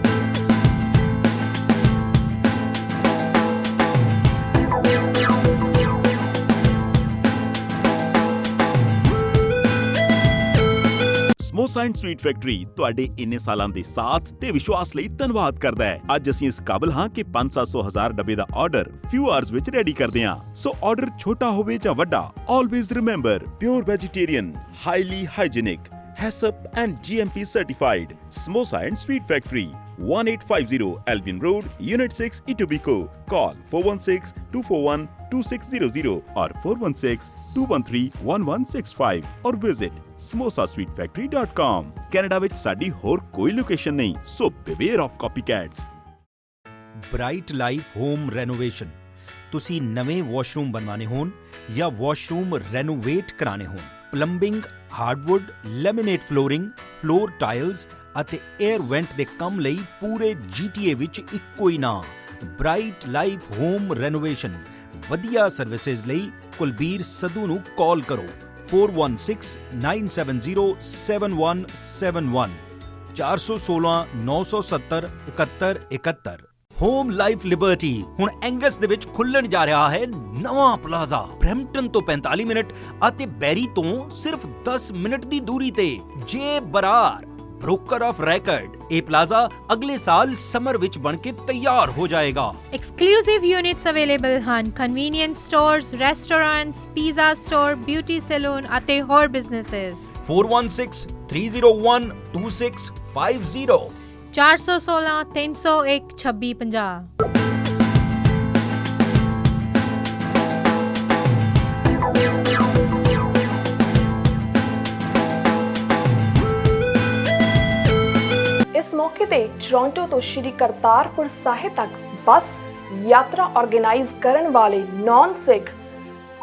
Samosa and Sweet Factory ਤੁਹਾਡੇ ਇੰਨੇ ਸਾਲਾਂ ਦੇ ਸਾਥ ਤੇ ਵਿਸ਼ਵਾਸ ਲਈ ਧੰਨਵਾਦ ਕਰਦਾ ਹੈ। ਅੱਜ ਅਸੀਂ ਇਸ ਕਾਬਲ ਹਾਂ ਕਿ 500-1000 ਡੱਬੇ ਦਾ ਆਰਡਰ ਫਿਊ ਆਵਰਸ ਵਿੱਚ ਰੈਡੀ ਕਰਦੇ ਹਾਂ। ਸੋ ਆਰਡਰ ਛੋਟਾ ਹੋਵੇ ਜਾਂ ਵੱਡਾ, always remember, pure vegetarian, highly hygienic, HACCP and GMP certified. Samosa and Sweet Factory, 1850 Albion Road, Unit 6, Etobicoke. Call 416-241-2600 or 416-213-1165 or visit samosasweetfactory.com. Canada ਵਿੱਚ ਸਾਡੀ ਹੋਰ ਕੋਈ ਲੋਕੇਸ਼ਨ ਨਹੀਂ, so beware of copycats. Bright Life Home Renovation. ਤੁਸੀਂ ਨਵੇਂ washroom ਬਣਵਾਉਣੇ ਹੋਣ ਜਾਂ washroom renovate ਕਰਾਣੇ ਹੋਣ, plumbing, hardwood, laminate flooring, floor tiles ਅਤੇ 에ਅਰ ਵੈਂਟ ਦੇ ਕੰਮ ਲਈ ਪੂਰੇ GTA ਵਿੱਚ ਇੱਕੋ ਹੀ ਨਾਂ, ਬ੍ਰਾਈਟ ਲਾਈਫ ਹੋਮ ਰੈਨੋਵੇਸ਼ਨ। ਵਧੀਆ ਸਰਵਿਸਿਜ਼ ਲਈ ਕੁਲਬੀਰ ਸੱਧੂ ਨੂੰ ਕਾਲ ਕਰੋ 4169707171 416 970 7171। ਹੋਮ ਲਾਈਫ ਲਿਬਰਟੀ ਹੁਣ ਐਂਗਸ ਦੇ ਵਿੱਚ ਖੁੱਲਣ ਜਾ ਰਿਹਾ ਹੈ ਨਵਾਂ ਪਲਾਜ਼ਾ, ਬਰੈਂਪਟਨ ਤੋਂ 45 ਮਿੰਟ ਅਤੇ ਬੈਰੀ ਤੋਂ ਸਿਰਫ 10 ਮਿੰਟ ਦੀ ਦੂਰੀ ਤੇ। ਜੇ ਬਰਾਰ ਬ੍ਰੋਕਰ ਆਫ ਰੈਕਰਡ, ਇਹ ਪਲਾਜ਼ਾ ਅਗਲੇ ਸਾਲ ਸਮਰ ਵਿੱਚ ਬਣ ਕੇ ਤਿਆਰ ਹੋ ਜਾਏਗਾ। Exclusive units available ਹਨ, convenience stores, restaurants, pizza store, beauty saloon ਅਤੇ ਹੋਰ businesses। 4163012650 416 301 2650। ਇਸ ਮੌਕੇ ਤੇ ਟੋਰਾਂਟੋ ਤੋਂ ਸ਼੍ਰੀ ਕਰਤਾਰਪੁਰ ਸਾਹਿਬ ਤੱਕ ਬੱਸ ਯਾਤਰਾ ਆਰਗੇਨਾਈਜ਼ ਕਰਨ ਵਾਲੇ ਨੌਨ ਸਿੱਖ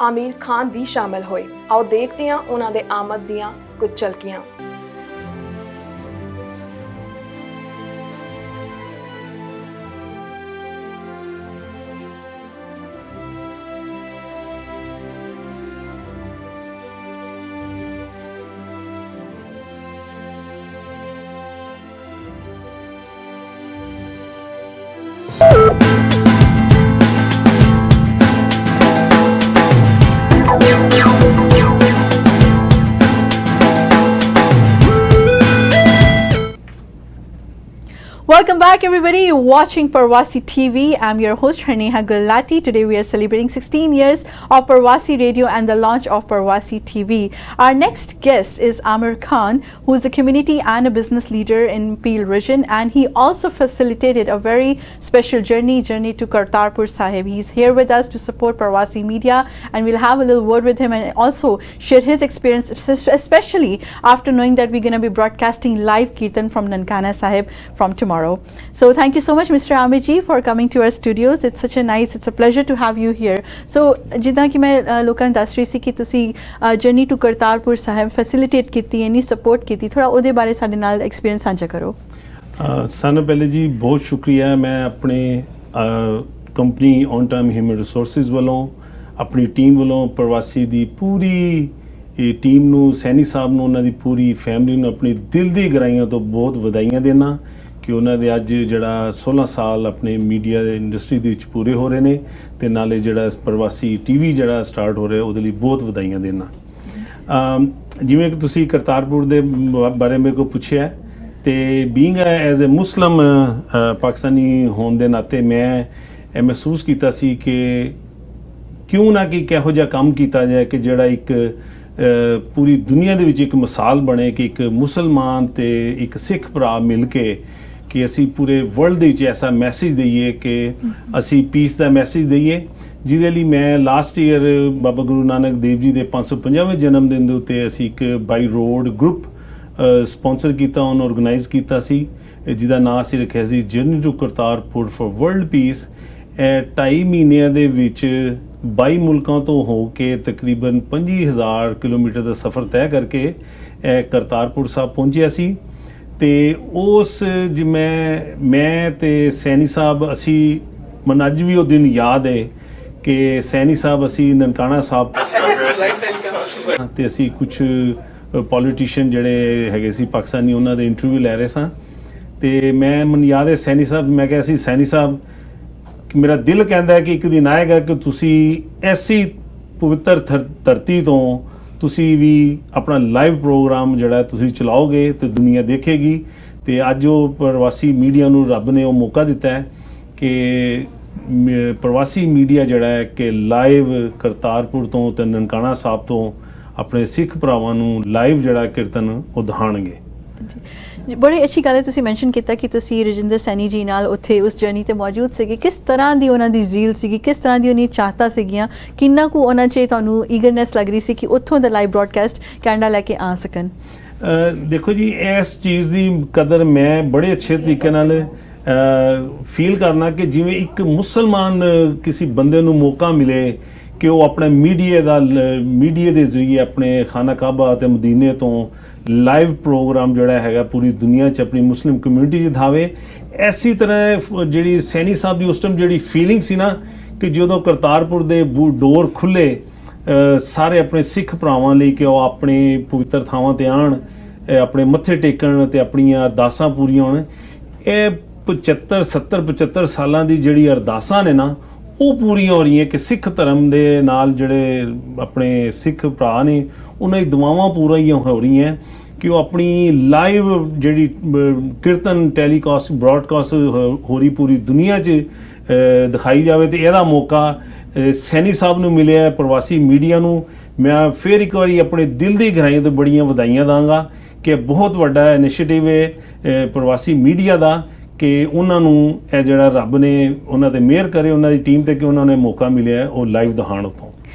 ਆਮੀਰ ਖਾਨ ਵੀ ਸ਼ਾਮਲ ਹੋਏ। ਆਓ ਦੇਖਦੇ ਹਾਂ ਉਹਨਾਂ ਦੇ ਆਮਦ ਦੀਆਂ ਕੁਝ ਝਲਕੀਆਂ। Welcome back, everybody. You're watching Parwasi TV. I'm your host, Harneha Gulati. Today we are celebrating 16 years of Parwasi Radio and the launch of Parwasi TV. Our next guest is Amir Khan, who is a community and a business leader in Peel region, and he also facilitated a very special journey to Kartarpur Sahib. He's here with us to support Parwasi Media, and we'll have a little word with him and also share his experience, especially after knowing that we're going to be broadcasting live Kirtan from Nankana Sahib from tomorrow. So thank you so much, Mr. Amir ji, for coming to our studios. It's a pleasure to have you here. So ਜਿੱਦਾਂ ਕਿ ਮੈਂ ਲੋਕਾਂ ਨੂੰ ਦੱਸ ਰਹੀ ਸੀ ਕਿ ਤੁਸੀਂ journey to Kartarpur Sahib facilitate ਕੀਤੀ, ਇੰਨੀ ਸਪੋਰਟ ਕੀਤੀ, ਥੋੜਾ ਉਹਦੇ ਬਾਰੇ ਸਾਡੇ ਨਾਲ ਐਕਸਪੀਰੀਅੰਸ ਸਾਂਝਾ ਕਰੋ। ਸਾਨੂੰ ਪਹਿਲੇ ਜੀ ਬਹੁਤ ਸ਼ੁਕਰੀਆ। ਮੈਂ ਆਪਣੇ company on time human resources ਵੱਲੋਂ, ਆਪਣੀ ਟੀਮ ਵੱਲੋਂ ਪ੍ਰਵਾਸੀ ਦੀ ਪੂਰੀ ਟੀਮ ਨੂੰ, ਸੈਣੀ ਸਾਹਿਬ ਨੂੰ, ਉਹਨਾਂ ਦੀ ਪੂਰੀ ਫੈਮਿਲੀ ਨੂੰ ਆਪਣੀ ਦਿਲ ਦੀ ਗਹਿਰਾਈਆਂ ਤੋਂ ਬਹੁਤ ਵਧਾਈਆਂ ਦੇਣਾ ਕਿ ਉਹਨਾਂ ਦੇ ਅੱਜ ਜਿਹੜਾ 16 ਸਾਲ ਆਪਣੇ ਮੀਡੀਆ ਦੇ ਇੰਡਸਟਰੀ ਦੇ ਵਿੱਚ ਪੂਰੇ ਹੋ ਰਹੇ ਨੇ, ਤੇ ਨਾਲੇ ਜਿਹੜਾ ਪ੍ਰਵਾਸੀ TV ਜਿਹੜਾ ਸਟਾਰਟ ਹੋ ਰਿਹਾ ਉਹਦੇ ਲਈ ਬਹੁਤ ਵਧਾਈਆਂ ਦੇਣਾ। ਜਿਵੇਂ ਕਿ ਤੁਸੀਂ ਕਰਤਾਰਪੁਰ ਦੇ ਬਾਰੇ ਮੇਰੇ ਕੋਲ ਪੁੱਛਿਆ, ਤੇ ਬੀਇੰਗ ਐਜ਼ ਅ ਮੁਸਲਮ ਪਾਕਿਸਤਾਨੀ ਹੋਣ ਦੇ ਨਾਤੇ ਮੈਂ ਇਹ ਮਹਿਸੂਸ ਕੀਤਾ ਸੀ ਕਿ ਕਿਉਂ ਨਾ ਕਿ ਕਿਹੋ ਜਿਹਾ ਕੰਮ ਕੀਤਾ ਜਾਏ ਕਿ ਜਿਹੜਾ ਇੱਕ ਪੂਰੀ ਦੁਨੀਆ ਦੇ ਵਿੱਚ ਇੱਕ ਮਿਸਾਲ ਬਣੇ ਕਿ ਇੱਕ ਮੁਸਲਮਾਨ ਤੇ ਇੱਕ ਸਿੱਖ ਭਰਾ ਮਿਲ ਕੇ ਕਿ ਅਸੀਂ ਪੂਰੇ ਵਰਲਡ ਦੇ ਵਿੱਚ ਐਸਾ ਮੈਸੇਜ ਦਈਏ ਕਿ ਅਸੀਂ ਪੀਸ ਦਾ ਮੈਸੇਜ ਦਈਏ, ਜਿਹਦੇ ਲਈ ਮੈਂ ਲਾਸਟ ਈਅਰ ਬਾਬਾ ਗੁਰੂ ਨਾਨਕ ਦੇਵ ਜੀ ਦੇ 550ਵੇਂ ਜਨਮ ਦਿਨ ਦੇ ਉੱਤੇ ਅਸੀਂ ਇੱਕ ਬਾਈ ਰੋਡ ਗਰੁੱਪ ਸਪਾਂਸਰ ਕੀਤਾ, ਉਹਨੂੰ ਆਰਗੇਨਾਈਜ਼ ਕੀਤਾ ਸੀ, ਜਿਹਦਾ ਨਾਂ ਅਸੀਂ ਰੱਖਿਆ ਸੀ journey to Kartarpur for world peace. 2.5 ਮਹੀਨਿਆਂ ਦੇ ਵਿੱਚ 22 ਮੁਲਕਾਂ ਤੋਂ ਹੋ ਕੇ ਤਕਰੀਬਨ 25,000 ਕਿਲੋਮੀਟਰ ਦਾ ਸਫ਼ਰ ਤੈਅ ਕਰਕੇ ਇਹ ਕਰਤਾਰਪੁਰ ਸਾਹਿਬ ਪਹੁੰਚਿਆ ਸੀ। ਤੇ ਉਸ ਮੈਂ ਤੇ ਸੈਣੀ ਸਾਹਿਬ, ਅਸੀਂ ਮੈਨੂੰ ਅੱਜ ਵੀ ਉਹ ਦਿਨ ਯਾਦ ਹੈ ਕਿ ਸੈਣੀ ਸਾਹਿਬ ਅਸੀਂ ਨਨਕਾਣਾ ਸਾਹਿਬ ਤੇ ਅਸੀਂ ਕੁਝ ਪੋਲੀਟੀਸ਼ੀਅਨ ਜਿਹੜੇ ਹੈਗੇ ਸੀ ਪਾਕਿਸਤਾਨੀ, ਉਹਨਾਂ ਦੇ ਇੰਟਰਵਿਊ ਲੈ ਰਹੇ ਸਾਂ, ਤੇ ਮੈਨੂੰ ਯਾਦ ਹੈ ਸੈਣੀ ਸਾਹਿਬ, ਮੈਂ ਕਿਹਾ ਸੀ ਸੈਣੀ ਸਾਹਿਬ ਕਿ ਮੇਰਾ ਦਿਲ ਕਹਿੰਦਾ ਹੈ ਕਿ ਇੱਕ ਦਿਨ ਆਏਗਾ ਕਿ ਤੁਸੀਂ ਐਸੀ ਪਵਿੱਤਰ ਧਰਤੀ ਤੋਂ ਤੁਸੀਂ ਵੀ ਆਪਣਾ ਲਾਈਵ ਪ੍ਰੋਗਰਾਮ ਜਿਹੜਾ ਤੁਸੀਂ ਚਲਾਓਗੇ ਤੇ ਦੁਨੀਆ ਦੇਖੇਗੀ। ਤੇ ਅੱਜ ਉਹ ਪ੍ਰਵਾਸੀ ਮੀਡੀਆ ਨੂੰ ਰੱਬ ਨੇ ਉਹ ਮੌਕਾ ਦਿੱਤਾ ਹੈ ਕਿ ਪ੍ਰਵਾਸੀ ਮੀਡੀਆ ਜਿਹੜਾ ਹੈ ਕਿ ਲਾਈਵ ਕਰਤਾਰਪੁਰ ਤੋਂ ਤੇ ਨਨਕਾਣਾ ਸਾਹਿਬ ਤੋਂ ਆਪਣੇ ਸਿੱਖ ਭਰਾਵਾਂ ਨੂੰ ਲਾਈਵ ਜਿਹੜਾ ਕੀਰਤਨ ਉਹ ਦਿਖਾਉਣਗੇ। ਜੀ, ਬੜੀ ਅੱਛੀ ਗੱਲ ਹੈ ਤੁਸੀਂ ਮੈਂਸ਼ਨ ਕੀਤਾ ਕਿ ਤੁਸੀਂ ਰਜਿੰਦਰ ਸੈਣੀ ਜੀ ਨਾਲ ਉੱਥੇ ਉਸ ਜਰਨੀ ਤੇ ਮੌਜੂਦ ਸੀਗੇ। ਕਿਸ ਤਰ੍ਹਾਂ ਦੀ ਉਹਨਾਂ ਦੀ ਜ਼ੀਲ ਸੀਗੀ, ਕਿਸ ਤਰ੍ਹਾਂ ਦੀ ਉਹਨੀ ਚਾਹਤਾਂ ਸੀਗੀਆਂ, ਕਿੰਨਾ ਕੁ ਉਹਨਾਂ 'ਚ ਤੁਹਾਨੂੰ ਈਗਰਨੈਸ ਲੱਗ ਰਹੀ ਸੀ ਕਿ ਉੱਥੋਂ ਦਾ ਲਾਈਵ ਬ੍ਰੌਡਕਾਸਟ ਕੈਨੇਡਾ ਲੈ ਕੇ ਆ ਸਕਣ? ਦੇਖੋ ਜੀ, ਇਸ ਚੀਜ਼ ਦੀ ਕਦਰ ਮੈਂ ਬੜੇ ਅੱਛੇ ਤਰੀਕੇ ਨਾਲ ਫੀਲ ਕਰਨਾ ਕਿ ਜਿਵੇਂ ਇੱਕ ਮੁਸਲਮਾਨ ਕਿਸੇ ਬੰਦੇ ਨੂੰ ਮੌਕਾ ਮਿਲੇ ਕਿ ਉਹ ਆਪਣੇ ਮੀਡੀਆ ਦੇ ਜ਼ਰੀਏ ਆਪਣੇ ਖਾਨਾ ਕਾਬਾ ਅਤੇ ਮਦੀਨੇ ਤੋਂ ਲਾਈਵ ਪ੍ਰੋਗਰਾਮ ਜਿਹੜਾ ਹੈਗਾ ਪੂਰੀ ਦੁਨੀਆ 'ਚ ਆਪਣੀ ਮੁਸਲਿਮ ਕਮਿਊਨਿਟੀ 'ਚ ਦਿਖਾਵੇ। ਐਸੀ ਤਰ੍ਹਾਂ ਜਿਹੜੀ ਸੈਣੀ ਸਾਹਿਬ ਦੀ ਉਸ ਟਾਈਮ ਜਿਹੜੀ ਫੀਲਿੰਗ ਸੀ ਨਾ ਕਿ ਜਦੋਂ ਕਰਤਾਰਪੁਰ ਦੇ ਡੋਰ ਖੁੱਲੇ ਸਾਰੇ ਆਪਣੇ ਸਿੱਖ ਭਰਾਵਾਂ ਲਈ ਕਿ ਉਹ ਆਪਣੇ ਪਵਿੱਤਰ ਥਾਵਾਂ ਤੇ ਆਉਣ, ਆਪਣੇ ਮੱਥੇ ਟੇਕਣ ਅਤੇ ਆਪਣੀਆਂ ਅਰਦਾਸਾਂ ਪੂਰੀਆਂ ਹੋਣ। ਇਹ 75 ਸਾਲਾਂ ਦੀ ਜਿਹੜੀ ਅਰਦਾਸਾਂ ਨੇ ਨਾ ਉਹ ਪੂਰੀਆਂ ਹੋ ਰਹੀਆਂ ਕਿ ਸਿੱਖ ਧਰਮ ਦੇ ਨਾਲ ਜਿਹੜੇ ਆਪਣੇ ਸਿੱਖ ਭਰਾ ਨੇ ਉਹਨਾਂ ਦੀ ਦੁਆਵਾਂ ਪੂਰੀਆਂ ਹੋ ਰਹੀਆਂ ਕਿ ਉਹ ਆਪਣੀ ਲਾਈਵ ਜਿਹੜੀ ਕੀਰਤਨ ਟੈਲੀਕਾਸਟ ਬ੍ਰੌਡਕਾਸਟ ਹੋ ਰਹੀ ਪੂਰੀ ਦੁਨੀਆ 'ਚ ਦਿਖਾਈ ਜਾਵੇ। ਤੇ ਇਹਦਾ ਮੌਕਾ ਸੈਣੀ ਸਾਹਿਬ ਨੂੰ ਮਿਲਿਆ, ਪ੍ਰਵਾਸੀ ਮੀਡੀਆ ਨੂੰ। ਮੈਂ ਫਿਰ ਇੱਕ ਵਾਰੀ ਆਪਣੇ ਦਿਲ ਦੀ ਗਹਿਰਾਈਆਂ ਤੋਂ ਬੜੀਆਂ ਵਧਾਈਆਂ ਦਾਂਗਾ ਕਿ ਬਹੁਤ ਵੱਡਾ ਇਨੀਸ਼ੀਏਟਿਵ ਹੈ ਪ੍ਰਵਾਸੀ ਮੀਡੀਆ ਦਾ ਕਿ ਉਹਨਾਂ ਨੂੰ ਇਹ ਜਿਹੜਾ ਰੱਬ ਨੇ ਉਹਨਾਂ ਤੇ ਮਿਹਰ ਕਰੇ ਉਹਨਾਂ ਦੀ ਟੀਮ ਤੇ ਕਿ ਉਹਨਾਂ ਨੇ ਮੌਕਾ ਮਿਲਿਆ ਉਹ ਲਾਈਵ ਦਿਖਾਉਣ ਉੱਥੋਂ।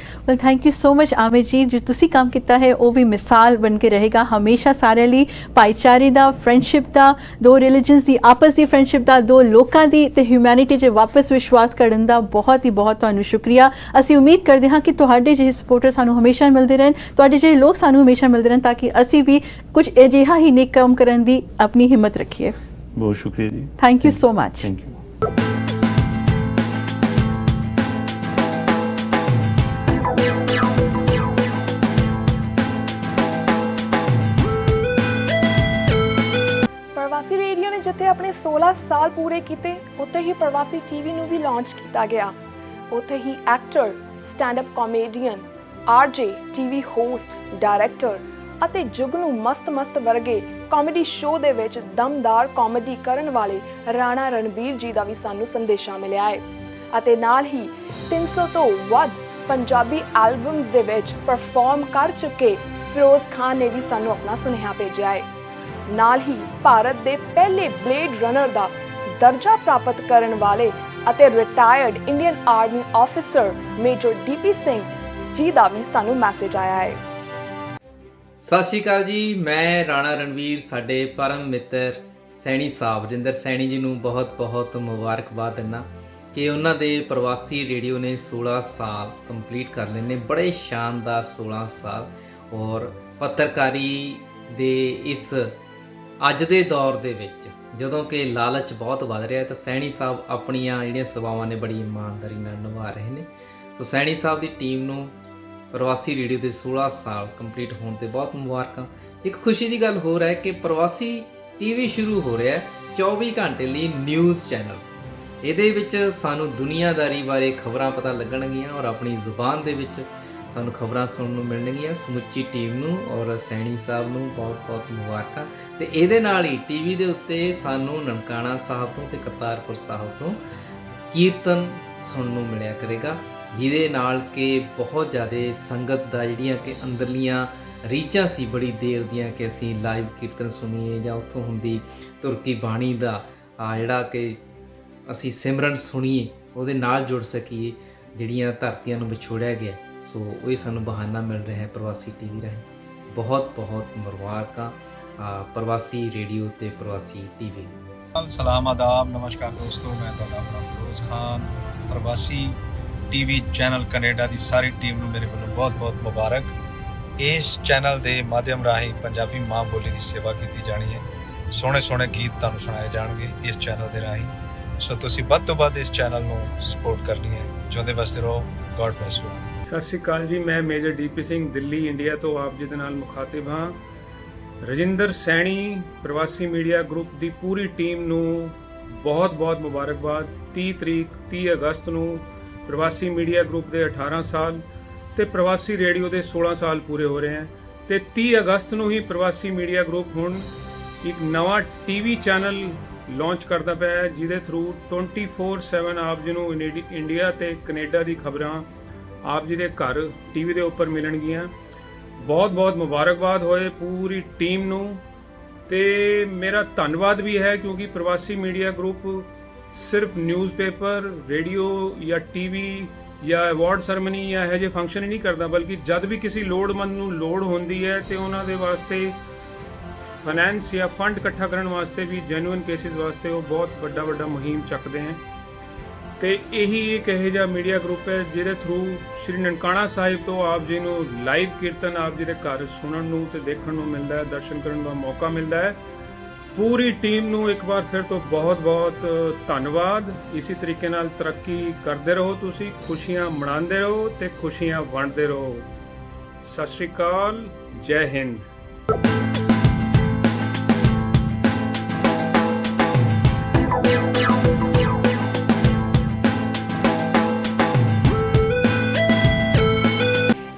Well thank you so much Aamir ਜੀ, ਜੋ ਤੁਸੀਂ ਕੰਮ ਕੀਤਾ ਹੈ ਉਹ ਵੀ ਮਿਸਾਲ ਬਣ ਕੇ ਰਹੇਗਾ ਹਮੇਸ਼ਾ ਸਾਰਿਆਂ ਲਈ, ਭਾਈਚਾਰੇ ਦਾ, ਫਰੈਂਡਸ਼ਿਪ ਦਾ, ਦੋ ਰਿਲੀਜਨਸ ਦੀ ਆਪਸ ਦੀ ਫਰੈਂਡਸ਼ਿਪ ਦਾ, ਦੋ ਲੋਕਾਂ ਦੀ ਤੇ ਹਿਊਮੈਨਿਟੀ 'ਚ ਵਾਪਸ ਵਿਸ਼ਵਾਸ ਕਰਨ ਦਾ ਬਹੁਤ ਹੀ ਬਹੁਤ ਤੁਹਾਨੂੰ ਸ਼ੁਕਰੀਆ। ਅਸੀਂ ਉਮੀਦ ਕਰਦੇ ਹਾਂ ਕਿ ਤੁਹਾਡੇ ਜਿਹੇ ਸਪੋਰਟਰ ਸਾਨੂੰ ਹਮੇਸ਼ਾ ਮਿਲਦੇ ਰਹਿਣ, ਤੁਹਾਡੇ ਜਿਹੇ ਲੋਕ ਸਾਨੂੰ ਹਮੇਸ਼ਾ ਮਿਲਦੇ ਰਹਿਣ, ਤਾਂ ਕਿ ਅਸੀਂ ਵੀ ਕੁਝ ਅਜਿਹਾ ਹੀ ਨੇਕ ਕੰਮ ਕਰਨ ਦੀ ਆਪਣੀ ਹਿੰਮਤ ਰੱਖੀਏ। ਬਹੁਤ ਸ਼ੁਕਰੀਆ ਜੀ। Thank you so much. Thank you. ਪ੍ਰਵਾਸੀ ਰੇਡੀਓ ਨੇ ਜਿੱਥੇ ਆਪਣੇ 16 ਸਾਲ ਪੂਰੇ ਕੀਤੇ, ਉੱਥੇ ਹੀ ਪ੍ਰਵਾਸੀ ਟੀਵੀ ਨੂੰ ਵੀ ਲਾਂਚ ਕੀਤਾ ਗਿਆ। ਉੱਥੇ ਹੀ actor, stand up comedian, RJ, TV host, director ਅਤੇ ਜੁਗਨੂ ਮਸਤ ਵਰਗੇ ਕਾਮੇਡੀ ਸ਼ੋਅ ਦੇ ਵਿੱਚ ਦਮਦਾਰ ਕਾਮੇਡੀ ਕਰਨ ਵਾਲੇ ਰਾਣਾ ਰਣਬੀਰ ਜੀ ਦਾ ਵੀ ਸਾਨੂੰ ਸੰਦੇਸ਼ਾ ਮਿਲਿਆ ਹੈ। ਅਤੇ ਨਾਲ ਹੀ 300 ਤੋਂ ਵੱਧ ਪੰਜਾਬੀ ਐਲਬਮਸ ਦੇ ਵਿੱਚ ਪਰਫਾਰਮ ਕਰ ਚੁੱਕੇ ਫਿਰੋਜ਼ ਖਾਨ ਨੇ ਵੀ ਸਾਨੂੰ ਆਪਣਾ ਸੁਨੇਹਾ ਭੇਜਿਆ ਹੈ। ਨਾਲ ਹੀ ਭਾਰਤ ਦੇ ਪਹਿਲੇ ਬਲੇਡ ਰਨਰ ਦਾ ਦਰਜਾ ਪ੍ਰਾਪਤ ਕਰਨ ਵਾਲੇ ਅਤੇ retired Indian army officer major DP Singh ji ਦਾ ਵੀ ਸਾਨੂੰ ਮੈਸੇਜ ਆਇਆ ਹੈ। ਸਤਿ ਸ਼੍ਰੀ ਅਕਾਲ ਜੀ, ਮੈਂ ਰਾਣਾ ਰਣਵੀਰ ਸਾਡੇ ਪਰਮ ਮਿੱਤਰ ਸੈਣੀ ਸਾਹਿਬ ਰਜਿੰਦਰ ਸੈਣੀ ਜੀ ਨੂੰ ਬਹੁਤ ਮੁਬਾਰਕਬਾਦ ਦਿੰਦਾ ਕਿ ਉਹਨਾਂ ਦੇ ਪ੍ਰਵਾਸੀ ਰੇਡੀਓ ਨੇ 16 ਸਾਲ ਕੰਪਲੀਟ ਕਰ ਲਏ ਨੇ। ਬੜੇ ਸ਼ਾਨਦਾਰ 16 ਸਾਲ। ਔਰ ਪੱਤਰਕਾਰੀ ਦੇ ਇਸ ਅੱਜ ਦੇ ਦੌਰ ਦੇ ਵਿੱਚ ਜਦੋਂ ਕਿ ਲਾਲਚ ਬਹੁਤ ਵੱਧ ਰਿਹਾ ਤਾਂ ਸੈਣੀ ਸਾਹਿਬ ਆਪਣੀਆਂ ਜਿਹੜੀਆਂ ਸੇਵਾਵਾਂ ਨੇ ਬੜੀ ਇਮਾਨਦਾਰੀ ਨਾਲ ਨਿਭਾ ਰਹੇ ਨੇ। ਸੋ ਸੈਣੀ ਸਾਹਿਬ ਦੀ ਟੀਮ ਨੂੰ ਪ੍ਰਵਾਸੀ ਰੇਡੀਓ ਦੇ 16 ਸਾਲ ਕੰਪਲੀਟ ਹੋਣ ਤੇ ਬਹੁਤ ਮੁਬਾਰਕਾਂ। ਇੱਕ ਖੁਸ਼ੀ ਦੀ ਗੱਲ ਹੋਰ ਹੈ ਕਿ ਪ੍ਰਵਾਸੀ ਟੀਵੀ ਸ਼ੁਰੂ ਹੋ ਰਿਹਾ 24 ਘੰਟੇ ਲਈ ਨਿਊਜ਼ ਚੈਨਲ। ਇਹਦੇ ਵਿੱਚ ਸਾਨੂੰ ਦੁਨੀਆਦਾਰੀ ਬਾਰੇ ਖਬਰਾਂ ਪਤਾ ਲੱਗਣਗੀਆਂ ਔਰ ਆਪਣੀ ਜ਼ੁਬਾਨ ਦੇ ਵਿੱਚ ਸਾਨੂੰ ਖਬਰਾਂ ਸੁਣਨ ਨੂੰ ਮਿਲਣਗੀਆਂ। ਸਮੁੱਚੀ ਟੀਮ ਨੂੰ ਔਰ ਸੈਣੀ ਸਾਹਿਬ ਨੂੰ ਬਹੁਤ ਮੁਬਾਰਕਾਂ। ਤੇ ਇਹਦੇ ਨਾਲ ਹੀ ਟੀਵੀ ਦੇ ਉੱਤੇ ਸਾਨੂੰ ਨਨਕਾਣਾ ਸਾਹਿਬ ਤੋਂ ਤੇ ਕਰਤਾਰਪੁਰ ਸਾਹਿਬ ਤੋਂ ਕੀਰਤਨ ਸੁਣਨ ਨੂੰ ਮਿਲਿਆ ਕਰੇਗਾ, ਜਿਹਦੇ ਨਾਲ ਕਿ ਬਹੁਤ ਜ਼ਿਆਦਾ ਸੰਗਤ ਦਾ ਜਿਹੜੀਆਂ ਕਿ ਅੰਦਰਲੀਆਂ ਰੀਝਾਂ ਸੀ ਬੜੀ ਦੇਰ ਦੀਆਂ ਕਿ ਅਸੀਂ ਲਾਈਵ ਕੀਰਤਨ ਸੁਣੀਏ ਜਾਂ ਉੱਥੋਂ ਹੁੰਦੀ ਤੁਰਕੀ ਬਾਣੀ ਦਾ ਜਿਹੜਾ ਕਿ ਅਸੀਂ ਸਿਮਰਨ ਸੁਣੀਏ, ਉਹਦੇ ਨਾਲ ਜੁੜ ਸਕੀਏ ਜਿਹੜੀਆਂ ਧਰਤੀਆਂ ਨੂੰ ਵਿਛੋੜਿਆ ਗਿਆ। ਸੋ ਉਹ ਸਾਨੂੰ ਬਹਾਨਾ ਮਿਲ ਰਿਹਾ ਹੈ ਪ੍ਰਵਾਸੀ ਟੀਵੀ ਰਾਹੀਂ। ਬਹੁਤ ਮੁਬਾਰਕਾਂ ਪ੍ਰਵਾਸੀ ਰੇਡੀਓ ਤੇ ਪ੍ਰਵਾਸੀ ਟੀਵੀ। ਸਲਾਮ ਆਦਾਬ ਨਮਸਕਾਰ ਦੋਸਤੋ, ਮੈਂ ਤੁਹਾਡਾ ਆਪਣਾ ਫਿਰੋਜ਼ ਖਾਨ। ਪ੍ਰਵਾਸੀ ਟੀਵੀ ਚੈਨਲ ਕੈਨੇਡਾ ਦੀ ਸਾਰੀ ਟੀਮ ਨੂੰ ਮੇਰੇ ਵੱਲੋਂ ਬਹੁਤ ਮੁਬਾਰਕ। ਇਸ ਚੈਨਲ ਦੇ ਮਾਧਿਅਮ ਰਾਹੀਂ ਪੰਜਾਬੀ ਮਾਂ ਬੋਲੀ ਦੀ ਸੇਵਾ ਕੀਤੀ ਜਾਣੀ ਹੈ। ਸੋਹਣੇ ਗੀਤ ਤੁਹਾਨੂੰ ਸੁਣਾਏ ਜਾਣਗੇ ਇਸ ਚੈਨਲ ਦੇ ਰਾਹੀਂ। ਸੋ ਤੁਸੀਂ ਵੱਧ ਤੋਂ ਵੱਧ ਇਸ ਚੈਨਲ ਨੂੰ ਸਪੋਰਟ ਕਰਨੀ ਹੈ। ਜਿਉਂਦੇ ਵਸਦੇ ਰਹੋ। God bless you. ਸਤਿ ਸ਼੍ਰੀ ਅਕਾਲ ਜੀ, ਮੈਂ major DP Singh Delhi India ਤੋਂ ਆਪ ਜੀ ਦੇ ਨਾਲ ਮੁਖਾਤਿਬ ਹਾਂ। ਰਜਿੰਦਰ ਸੈਣੀ ਪ੍ਰਵਾਸੀ ਮੀਡੀਆ ਗਰੁੱਪ ਦੀ ਪੂਰੀ ਟੀਮ ਨੂੰ ਬਹੁਤ ਮੁਬਾਰਕਬਾਦ। 30 ਅਗਸਤ ਨੂੰ ਪ੍ਰਵਾਸੀ ਮੀਡੀਆ ਗਰੁੱਪ ਦੇ 18 ਸਾਲ ਤੇ ਪ੍ਰਵਾਸੀ ਰੇਡੀਓ ਦੇ 16 ਸਾਲ ਪੂਰੇ ਹੋ ਰਹੇ ਹਨ। ਤੇ 30 ਅਗਸਤ ਨੂੰ ਹੀ ਪ੍ਰਵਾਸੀ ਮੀਡੀਆ ਗਰੁੱਪ ਹੁਣ ਇੱਕ ਨਵਾਂ ਟੀਵੀ ਚੈਨਲ ਲਾਂਚ ਕਰਦਾ ਪਿਆ ਹੈ, ਜਿਹਦੇ ਥਰੂ 24/7 ਆਪ ਜੀ ਨੂੰ ਇੰਡੀਆ ਤੇ ਕੈਨੇਡਾ ਦੀ ਖਬਰਾਂ ਆਪ ਜੀ ਦੇ ਘਰ ਟੀਵੀ ਦੇ ਉੱਪਰ ਮਿਲਣਗੀਆਂ। ਬਹੁਤ ਬਹੁਤ ਮੁਬਾਰਕਬਾਦ ਹੋਏ ਪੂਰੀ ਟੀਮ ਨੂੰ। ਤੇ ਮੇਰਾ ਧੰਨਵਾਦ ਵੀ ਹੈ ਕਿਉਂਕਿ ਪ੍ਰਵਾਸੀ ਮੀਡੀਆ ਗਰੁੱਪ ਸਿਰਫ ਨਿਊਜ਼ਪੇਪਰ, ਰੇਡੀਓ ਜਾਂ ਟੀਵੀ ਜਾਂ ਅਵਾਰਡ ਸੈਰੇਮਨੀ ਜਾਂ ਇਹੋ ਜਿਹੇ ਫੰਕਸ਼ਨ ਹੀ ਨਹੀਂ ਕਰਦਾ, ਬਲਕਿ ਜਦ ਵੀ ਕਿਸੇ ਲੋੜਵੰਦ ਨੂੰ ਲੋੜ ਹੁੰਦੀ ਹੈ ਤੇ ਉਹਨਾਂ ਦੇ ਵਾਸਤੇ ਫਾਈਨੈਂਸ ਜਾਂ ਫੰਡ ਇਕੱਠਾ ਕਰਨ ਵਾਸਤੇ ਵੀ ਜੈਨੂਇਨ ਕੇਸਿਸ ਵਾਸਤੇ ਉਹ ਬਹੁਤ ਵੱਡਾ ਮੁਹਿੰਮ ਚੱਕਦੇ ਹਨ। ਤੇ ਇਹੀ ਇੱਕ ਇਹੋ ਜਿਹਾ ਮੀਡੀਆ ਗਰੁੱਪ ਹੈ ਜਿਹਦੇ ਥਰੂ ਸ਼੍ਰੀ ਨਨਕਾਣਾ ਸਾਹਿਬ ਤੋਂ ਆਪ ਜੀ ਨੂੰ ਲਾਈਵ ਕੀਰਤਨ ਆਪ ਜੀ ਦੇ ਘਰ ਸੁਣਨ ਨੂੰ ਤੇ ਦੇਖਣ ਨੂੰ ਮਿਲਦਾ ਹੈ, ਦਰਸ਼ਨ ਕਰਨ ਦਾ ਮੌਕਾ ਮਿਲਦਾ ਹੈ। ਪੂਰੀ ਟੀਮ ਨੂੰ ਇੱਕ ਵਾਰ ਫਿਰ ਤੋਂ ਬਹੁਤ ਧੰਨਵਾਦ। ਇਸੇ ਤਰੀਕੇ ਨਾਲ ਤਰੱਕੀ ਕਰਦੇ ਰਹੋ, ਤੁਸੀਂ ਖੁਸ਼ੀਆਂ ਮਨਾਉਂਦੇ ਰਹੋ ਤੇ ਖੁਸ਼ੀਆਂ ਵੰਡਦੇ ਰਹੋ। ਸਤਿ ਸ਼੍ਰੀ ਅਕਾਲ, ਜੈ ਹਿੰਦ।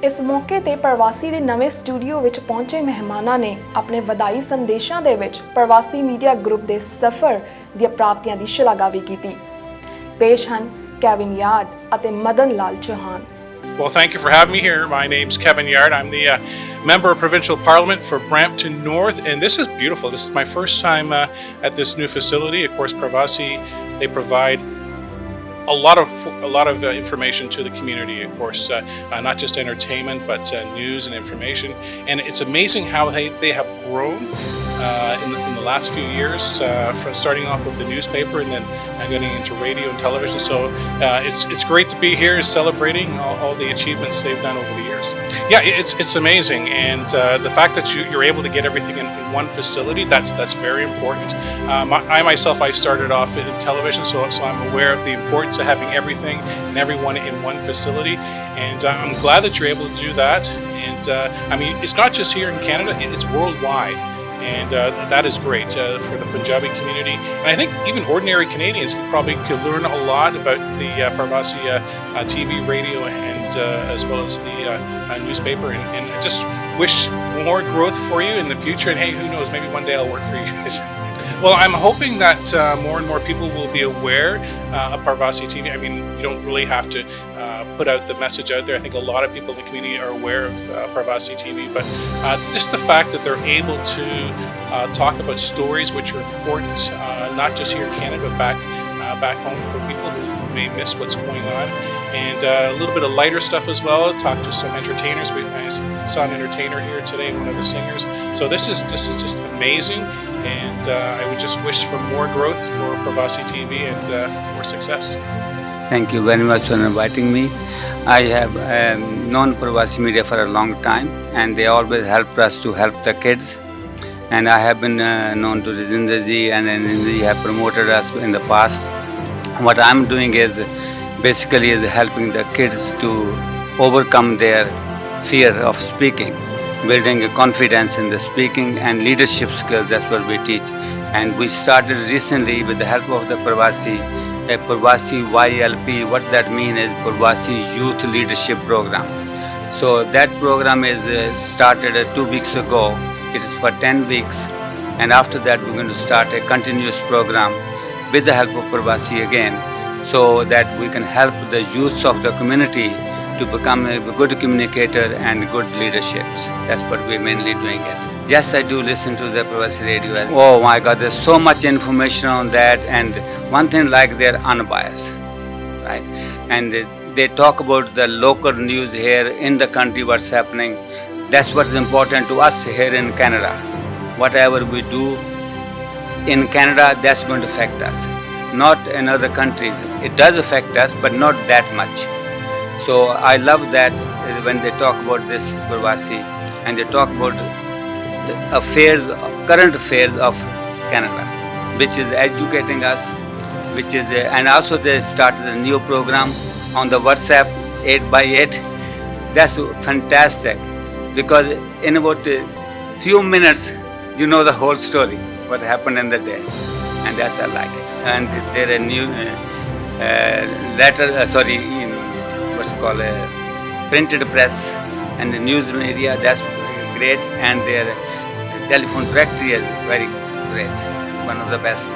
ਇਸ ਮੌਕੇ ਤੇ ਪ੍ਰਵਾਸੀ ਦੇ ਨਵੇਂ ਸਟੂਡੀਓ ਵਿੱਚ ਪਹੁੰਚੇ ਮਹਿਮਾਨਾਂ ਨੇ ਆਪਣੇ ਵਧਾਈ ਸੰਦੇਸ਼ਾਂ ਦੇ ਵਿੱਚ ਪ੍ਰਵਾਸੀ ਮੀਡੀਆ ਗਰੁੱਪ ਦੇ ਸਫ਼ਰ ਦੀਆਂ ਪ੍ਰਾਪਤੀਆਂ ਦੀ ਸ਼ਲਾਘਾ ਵੀ ਕੀਤੀ। ਪੇਸ਼ ਹਨ ਕੈਵਿਨ ਯਾਰਡ ਅਤੇ Madan Lal Chauhan. Well, thank you for having me here. My name's Kevin Yard. I'm the Member of Provincial Parliament for Brampton North, and this is beautiful. This is my first time at this new facility. Of course, Pravasi, they provide a lot of information to the community, of course, not just entertainment, but news and information. And it's amazing how they have grown in the last few years, from starting off with the newspaper and then getting into radio and television. So it's great to be here celebrating all the achievements they've done over the years. Yeah, it's amazing, and the fact that you're able to get everything in one facility, that's very important. I myself, I started off in television, so I'm aware of the importance of having everything and everyone in one facility, and I'm glad that you're able to do that. And I mean, it's not just here in Canada, it's worldwide, and that is great for the Punjabi community. And I think even ordinary Canadians probably could learn a lot about the Pravasi TV, radio, and as well as the newspaper, and I just wish more growth for you in the future. And hey, who knows, maybe one day I'll work for you guys. Well, I'm hoping that more and more people will be aware of Pravasi TV. I mean, you don't really have to put out the message out there. I think a lot of people in the community are aware of Pravasi TV, but just the fact that they're able to talk about stories which are important, not just here in Canada, but back home for people who may miss what's going on. And a little bit of lighter stuff as well. Talk to some entertainers. I saw an entertainer here today, one of the singers. So this is just amazing, and I would just wish for more growth for Pravasi TV and more success. Thank you very much for inviting me. I have known Pravasi Media for a long time, and they always help us to help the kids. And I have been known to Rajinder ji, and Rajinder ji have promoted us in the past. What I'm doing is basically helping the kids to overcome their fear of speaking, building a confidence in the speaking and leadership skills. That's what we teach. And we started recently with the help of the Pravasi, a Pravasi YLP. What that means is Pravasi Youth Leadership Program. So that program is started 2 weeks ago. It is for 10 weeks. And after that we're going to start a continuous program with the help of Pravasi again, so that we can help the youths of the community to become a good communicator and good leaderships. That's what we're mainly doing it. Yes, I do listen to the Pravasi radio. Oh my God, there's so much information on that, and one thing like they're unbiased, right? And they talk about the local news here in the country, what's happening. That's what's important to us here in Canada. Whatever we do in Canada, that's going to affect us. Not in other countries. It does affect us, but not that much. So I love that when they talk about this Pravasi, and they talk about the affairs, current affairs of Canada, which is educating us, which is, and also they started a new program on the WhatsApp 8x8. That's fantastic, because in about a few minutes you know the whole story, what happened in the day, and that's I like it. And there are new what's it called, printed press and the news media. That's great, and their telephone directory is very great, one of the best.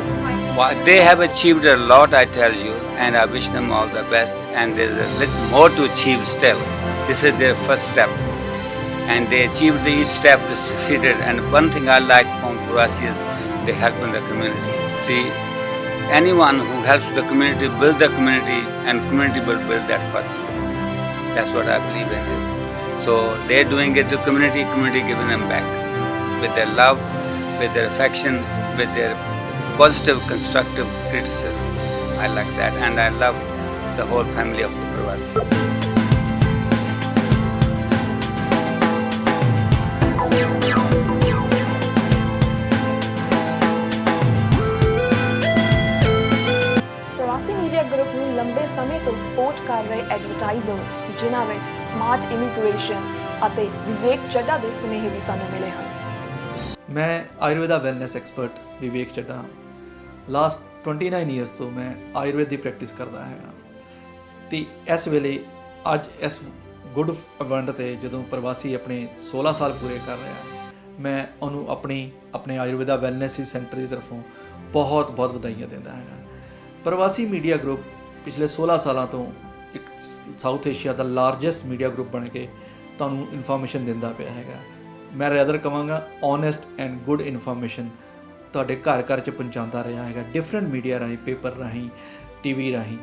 They have achieved a lot, I tell you, and I wish them all the best. And there's a little more to achieve still. This is their first step. and they achieved each step, they succeeded. And one thing I like from Pravasi is they help in the community. See, anyone who helps the community build the community, and community will build that person. That's what I believe in it. So they're doing it to community, community giving them back with their love, with their affection, with their positive, constructive criticism. I like that, and I love the whole family of the Pravasi. ਪ੍ਰਵਾਸੀ media group ਨੂੰ ਲੰਬੇ ਸਮੇਂ ਤੋਂ support ਕਰ ਰਹੇ ਐਡਵਰਟਾਈਜ਼ਰਸ, ਜਿਨ੍ਹਾਂ ਵਿੱਚ smart immigration ਅਤੇ ਵਿਵੇਕ ਚੱਡਾ ਦੇ ਸੁਨੇਹੇ ਵੀ ਸਾਨੂੰ ਮਿਲੇ ਹਨ। ਮੈਂ ਆਯੁਰਵੇਦਾ ਵੈਲਨੈਸ ਐਕਸਪਰਟ ਵਿਵੇਕ ਚੱਡਾ ਹਾਂ। ਲਾਸਟ 29 ਇਅਰਸ ਤੋਂ ਮੈਂ ਆਯੁਰਵੇਦ ਦੀ ਪ੍ਰੈਕਟਿਸ ਕਰਦਾ ਹੈਗਾ ਅਤੇ ਇਸ ਵੇਲੇ ਅੱਜ ਇਸ ਗੁੱਡ ਇਵੈਂਟ 'ਤੇ ਜਦੋਂ ਪ੍ਰਵਾਸੀ ਆਪਣੇ 16 ਸਾਲ ਪੂਰੇ ਕਰ ਰਿਹਾ, ਮੈਂ ਉਹਨੂੰ ਆਪਣੇ ਆਯੁਰਵੇਦਾ ਵੈਲਨੈਸ ਸੈਂਟਰ ਦੀ ਤਰਫੋਂ ਬਹੁਤ ਬਹੁਤ ਵਧਾਈਆਂ ਦਿੰਦਾ ਹੈਗਾ। ਪ੍ਰਵਾਸੀ ਮੀਡੀਆ ਗਰੁੱਪ ਪਿਛਲੇ 16 ਸਾਲਾਂ ਤੋਂ ਇੱਕ ਸਾਊਥ ਏਸ਼ੀਆ ਦਾ ਲਾਰਜੈਸਟ ਮੀਡੀਆ ਗਰੁੱਪ ਬਣ ਕੇ ਤੁਹਾਨੂੰ ਇਨਫੋਰਮੇਸ਼ਨ ਦਿੰਦਾ ਪਿਆ ਹੈਗਾ। ਮੈਂ ਰੈਦਰ ਕਹਾਂਗਾ ਓਨੈਸਟ ਐਂਡ ਗੁੱਡ ਇਨਫੋਰਮੇਸ਼ਨ ਤੁਹਾਡੇ ਘਰ ਘਰ 'ਚ ਪਹੁੰਚਾਉਂਦਾ ਰਿਹਾ ਹੈਗਾ, ਡਿਫਰੈਂਟ ਮੀਡੀਆ ਰਾਹੀਂ, ਪੇਪਰ ਰਾਹੀਂ, TV ਰਾਹੀਂ।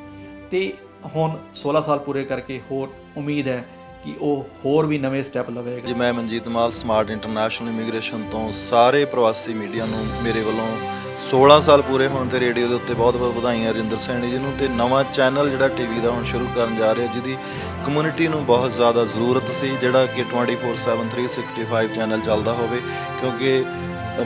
ਅਤੇ ਹੁਣ 16 ਸਾਲ ਪੂਰੇ ਕਰਕੇ ਹੋਰ ਉਮੀਦ ਹੈ ਕਿ ਉਹ ਹੋਰ ਵੀ ਨਵੇਂ ਸਟੈਪ ਲਵੇਗਾ। ਜੀ ਮੈਂ ਮਨਜੀਤ ਮਾਲ ਸਮਾਰਟ ਇੰਟਰਨੈਸ਼ਨਲ ਇਮੀਗ੍ਰੇਸ਼ਨ ਤੋਂ ਸਾਰੇ ਪ੍ਰਵਾਸੀ ਮੀਡੀਆ ਨੂੰ ਮੇਰੇ ਵੱਲੋਂ 16 ਸਾਲ ਪੂਰੇ ਹੋਣ 'ਤੇ ਰੇਡੀਓ ਦੇ ਉੱਤੇ ਬਹੁਤ ਬਹੁਤ ਵਧਾਈਆਂ ਰਜਿੰਦਰ ਸੈਣੀ ਜੀ ਨੂੰ, ਅਤੇ ਨਵਾਂ ਚੈਨਲ ਜਿਹੜਾ TV ਦਾ ਹੁਣ ਸ਼ੁਰੂ ਕਰਨ ਜਾ ਰਿਹਾ, ਜਿਹਦੀ ਕਮਿਊਨਿਟੀ ਨੂੰ ਬਹੁਤ ਜ਼ਿਆਦਾ ਜ਼ਰੂਰਤ ਸੀ, ਜਿਹੜਾ ਕਿ 24/7 365 ਚੈਨਲ ਚੱਲਦਾ ਹੋਵੇ, ਕਿਉਂਕਿ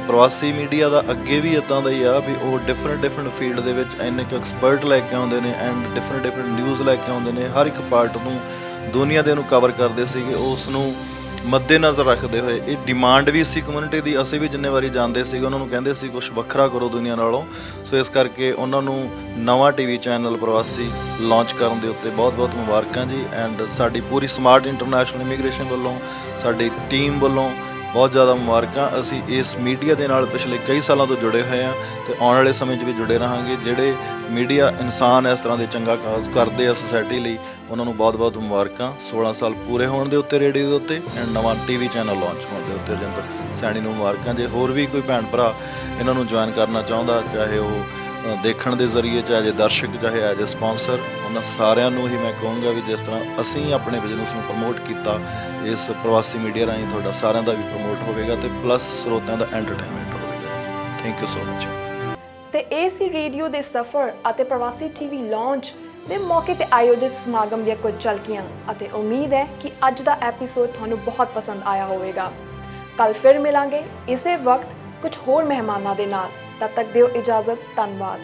ਪ੍ਰਵਾਸੀ ਮੀਡੀਆ ਦਾ ਅੱਗੇ ਵੀ ਇੱਦਾਂ ਦਾ ਹੀ ਆ ਵੀ ਉਹ ਡਿਫਰੈਂਟ ਫੀਲਡ ਦੇ ਵਿੱਚ ਇੰਨੇ ਕੁ ਐਕਸਪਰਟ ਲੈ ਕੇ ਆਉਂਦੇ ਨੇ ਐਂਡ ਡਿਫਰੈਂਟ ਨਿਊਜ਼ ਲੈ ਕੇ ਆਉਂਦੇ ਨੇ, ਹਰ ਇੱਕ ਪਾਰਟ ਨੂੰ ਦੁਨੀਆ ਦੇ ਨੂੰ ਕਵਰ ਕਰਦੇ ਸੀਗੇ। ਉਸ ਨੂੰ ਮੱਦੇਨਜ਼ਰ ਰੱਖਦੇ ਹੋਏ ਇਹ ਡਿਮਾਂਡ ਵੀ ਸੀ ਕਮਿਊਨਿਟੀ ਦੀ, ਅਸੀਂ ਵੀ ਜਿੰਨੇ ਵਾਰੀ ਜਾਂਦੇ ਸੀਗੇ ਉਹਨਾਂ ਨੂੰ ਕਹਿੰਦੇ ਸੀ ਕੁਛ ਵੱਖਰਾ ਕਰੋ ਦੁਨੀਆ ਨਾਲੋਂ। ਸੋ ਇਸ ਕਰਕੇ ਉਹਨਾਂ ਨੂੰ ਨਵਾਂ TV ਚੈਨਲ ਪ੍ਰਵਾਸੀ ਲਾਂਚ ਕਰਨ ਦੇ ਉੱਤੇ ਬਹੁਤ ਬਹੁਤ ਮੁਬਾਰਕਾਂ ਜੀ। ਐਂਡ ਸਾਡੀ ਪੂਰੀ ਸਮਾਰਟ ਇੰਟਰਨੈਸ਼ਨਲ ਇਮੀਗ੍ਰੇਸ਼ਨ ਵੱਲੋਂ, ਸਾਡੀ ਟੀਮ ਵੱਲੋਂ ਬਹੁਤ ਜ਼ਿਆਦਾ ਮੁਬਾਰਕਾਂ। ਅਸੀਂ ਇਸ ਮੀਡੀਆ ਦੇ ਨਾਲ ਪਿਛਲੇ ਕਈ ਸਾਲਾਂ ਤੋਂ ਜੁੜੇ ਹੋਏ ਹਾਂ ਅਤੇ ਆਉਣ ਵਾਲੇ ਸਮੇਂ 'ਚ ਵੀ ਜੁੜੇ ਰਹਾਂਗੇ। ਜਿਹੜੇ ਮੀਡੀਆ ਇਨਸਾਨ ਇਸ ਤਰ੍ਹਾਂ ਦੇ ਚੰਗਾ ਕਾਜ ਕਰਦੇ ਆ ਸੋਸਾਇਟੀ ਲਈ, ਉਹਨਾਂ ਨੂੰ ਬਹੁਤ ਬਹੁਤ ਮੁਬਾਰਕਾਂ। 16 ਸਾਲ ਪੂਰੇ ਹੋਣ ਦੇ ਉੱਤੇ ਰੇਡੀਓ ਦੇ ਉੱਤੇ ਐਂਡ ਨਵਾਂ TV ਚੈਨਲ ਲਾਂਚ ਹੋਣ ਦੇ ਉੱਤੇ ਰਜਿੰਦਰ ਸੈਣੀ ਨੂੰ ਮੁਬਾਰਕਾਂ। ਜੇ ਹੋਰ ਵੀ ਕੋਈ ਭੈਣ ਭਰਾ ਇਹਨਾਂ ਨੂੰ ਜੁਆਇਨ ਕਰਨਾ ਚਾਹੁੰਦਾ, ਚਾਹੇ ਉਹ ਦੇਖਣ ਦੇ ਜ਼ਰੀਏ, ਚਾਹੇ ਦਰਸ਼ਕ, ਚਾਹੇ ਐਜ ਏ ਸਪਾਂਸਰ, ਉਹਨਾਂ ਸਾਰਿਆਂ ਨੂੰ ਹੀ ਮੈਂ ਕਹੂੰਗਾ ਵੀ ਜਿਸ ਤਰ੍ਹਾਂ ਅਸੀਂ ਆਪਣੇ ਬਿਜ਼ਨਸ ਨੂੰ ਪ੍ਰਮੋਟ ਕੀਤਾ, ਇਸ ਪ੍ਰਵਾਸੀ ਮੀਡੀਆ ਰਾਹੀਂ ਤੁਹਾਡਾ ਸਾਰਿਆਂ ਦਾ ਵੀ ਪ੍ਰਮੋਟ ਹੋਵੇਗਾ ਅਤੇ ਪਲੱਸ ਸਰੋਤਿਆਂ ਦਾ ਐਂਟਰਟੇਨਮੈਂਟ ਹੋਵੇਗਾ। Thank you so much. ਤੇ ਇਹ ਸੀ ਰੇਡੀਓ ਦੇ ਸਫ਼ਰ ਅਤੇ ਪ੍ਰਵਾਸੀ TV ਲਾਂਚ ਦੇ ਮੌਕੇ ਤੇ ਆਯੋਜਿਤ ਸਮਾਗਮ ਦੀਆਂ ਕੁਝ ਝਲਕੀਆਂ, ਅਤੇ ਉਮੀਦ ਹੈ ਕਿ ਅੱਜ ਦਾ ਐਪੀਸੋਡ ਤੁਹਾਨੂੰ ਬਹੁਤ ਪਸੰਦ ਆਇਆ ਹੋਵੇਗਾ। ਕੱਲ ਫਿਰ ਮਿਲਾਂਗੇ ਇਸੇ ਵਕਤ ਕੁਝ ਹੋਰ ਮਹਿਮਾਨਾਂ ਦੇ ਨਾਲ। ਤਦ ਤੱਕ ਦਿਓ ਇਜਾਜ਼ਤ। ਧੰਨਵਾਦ।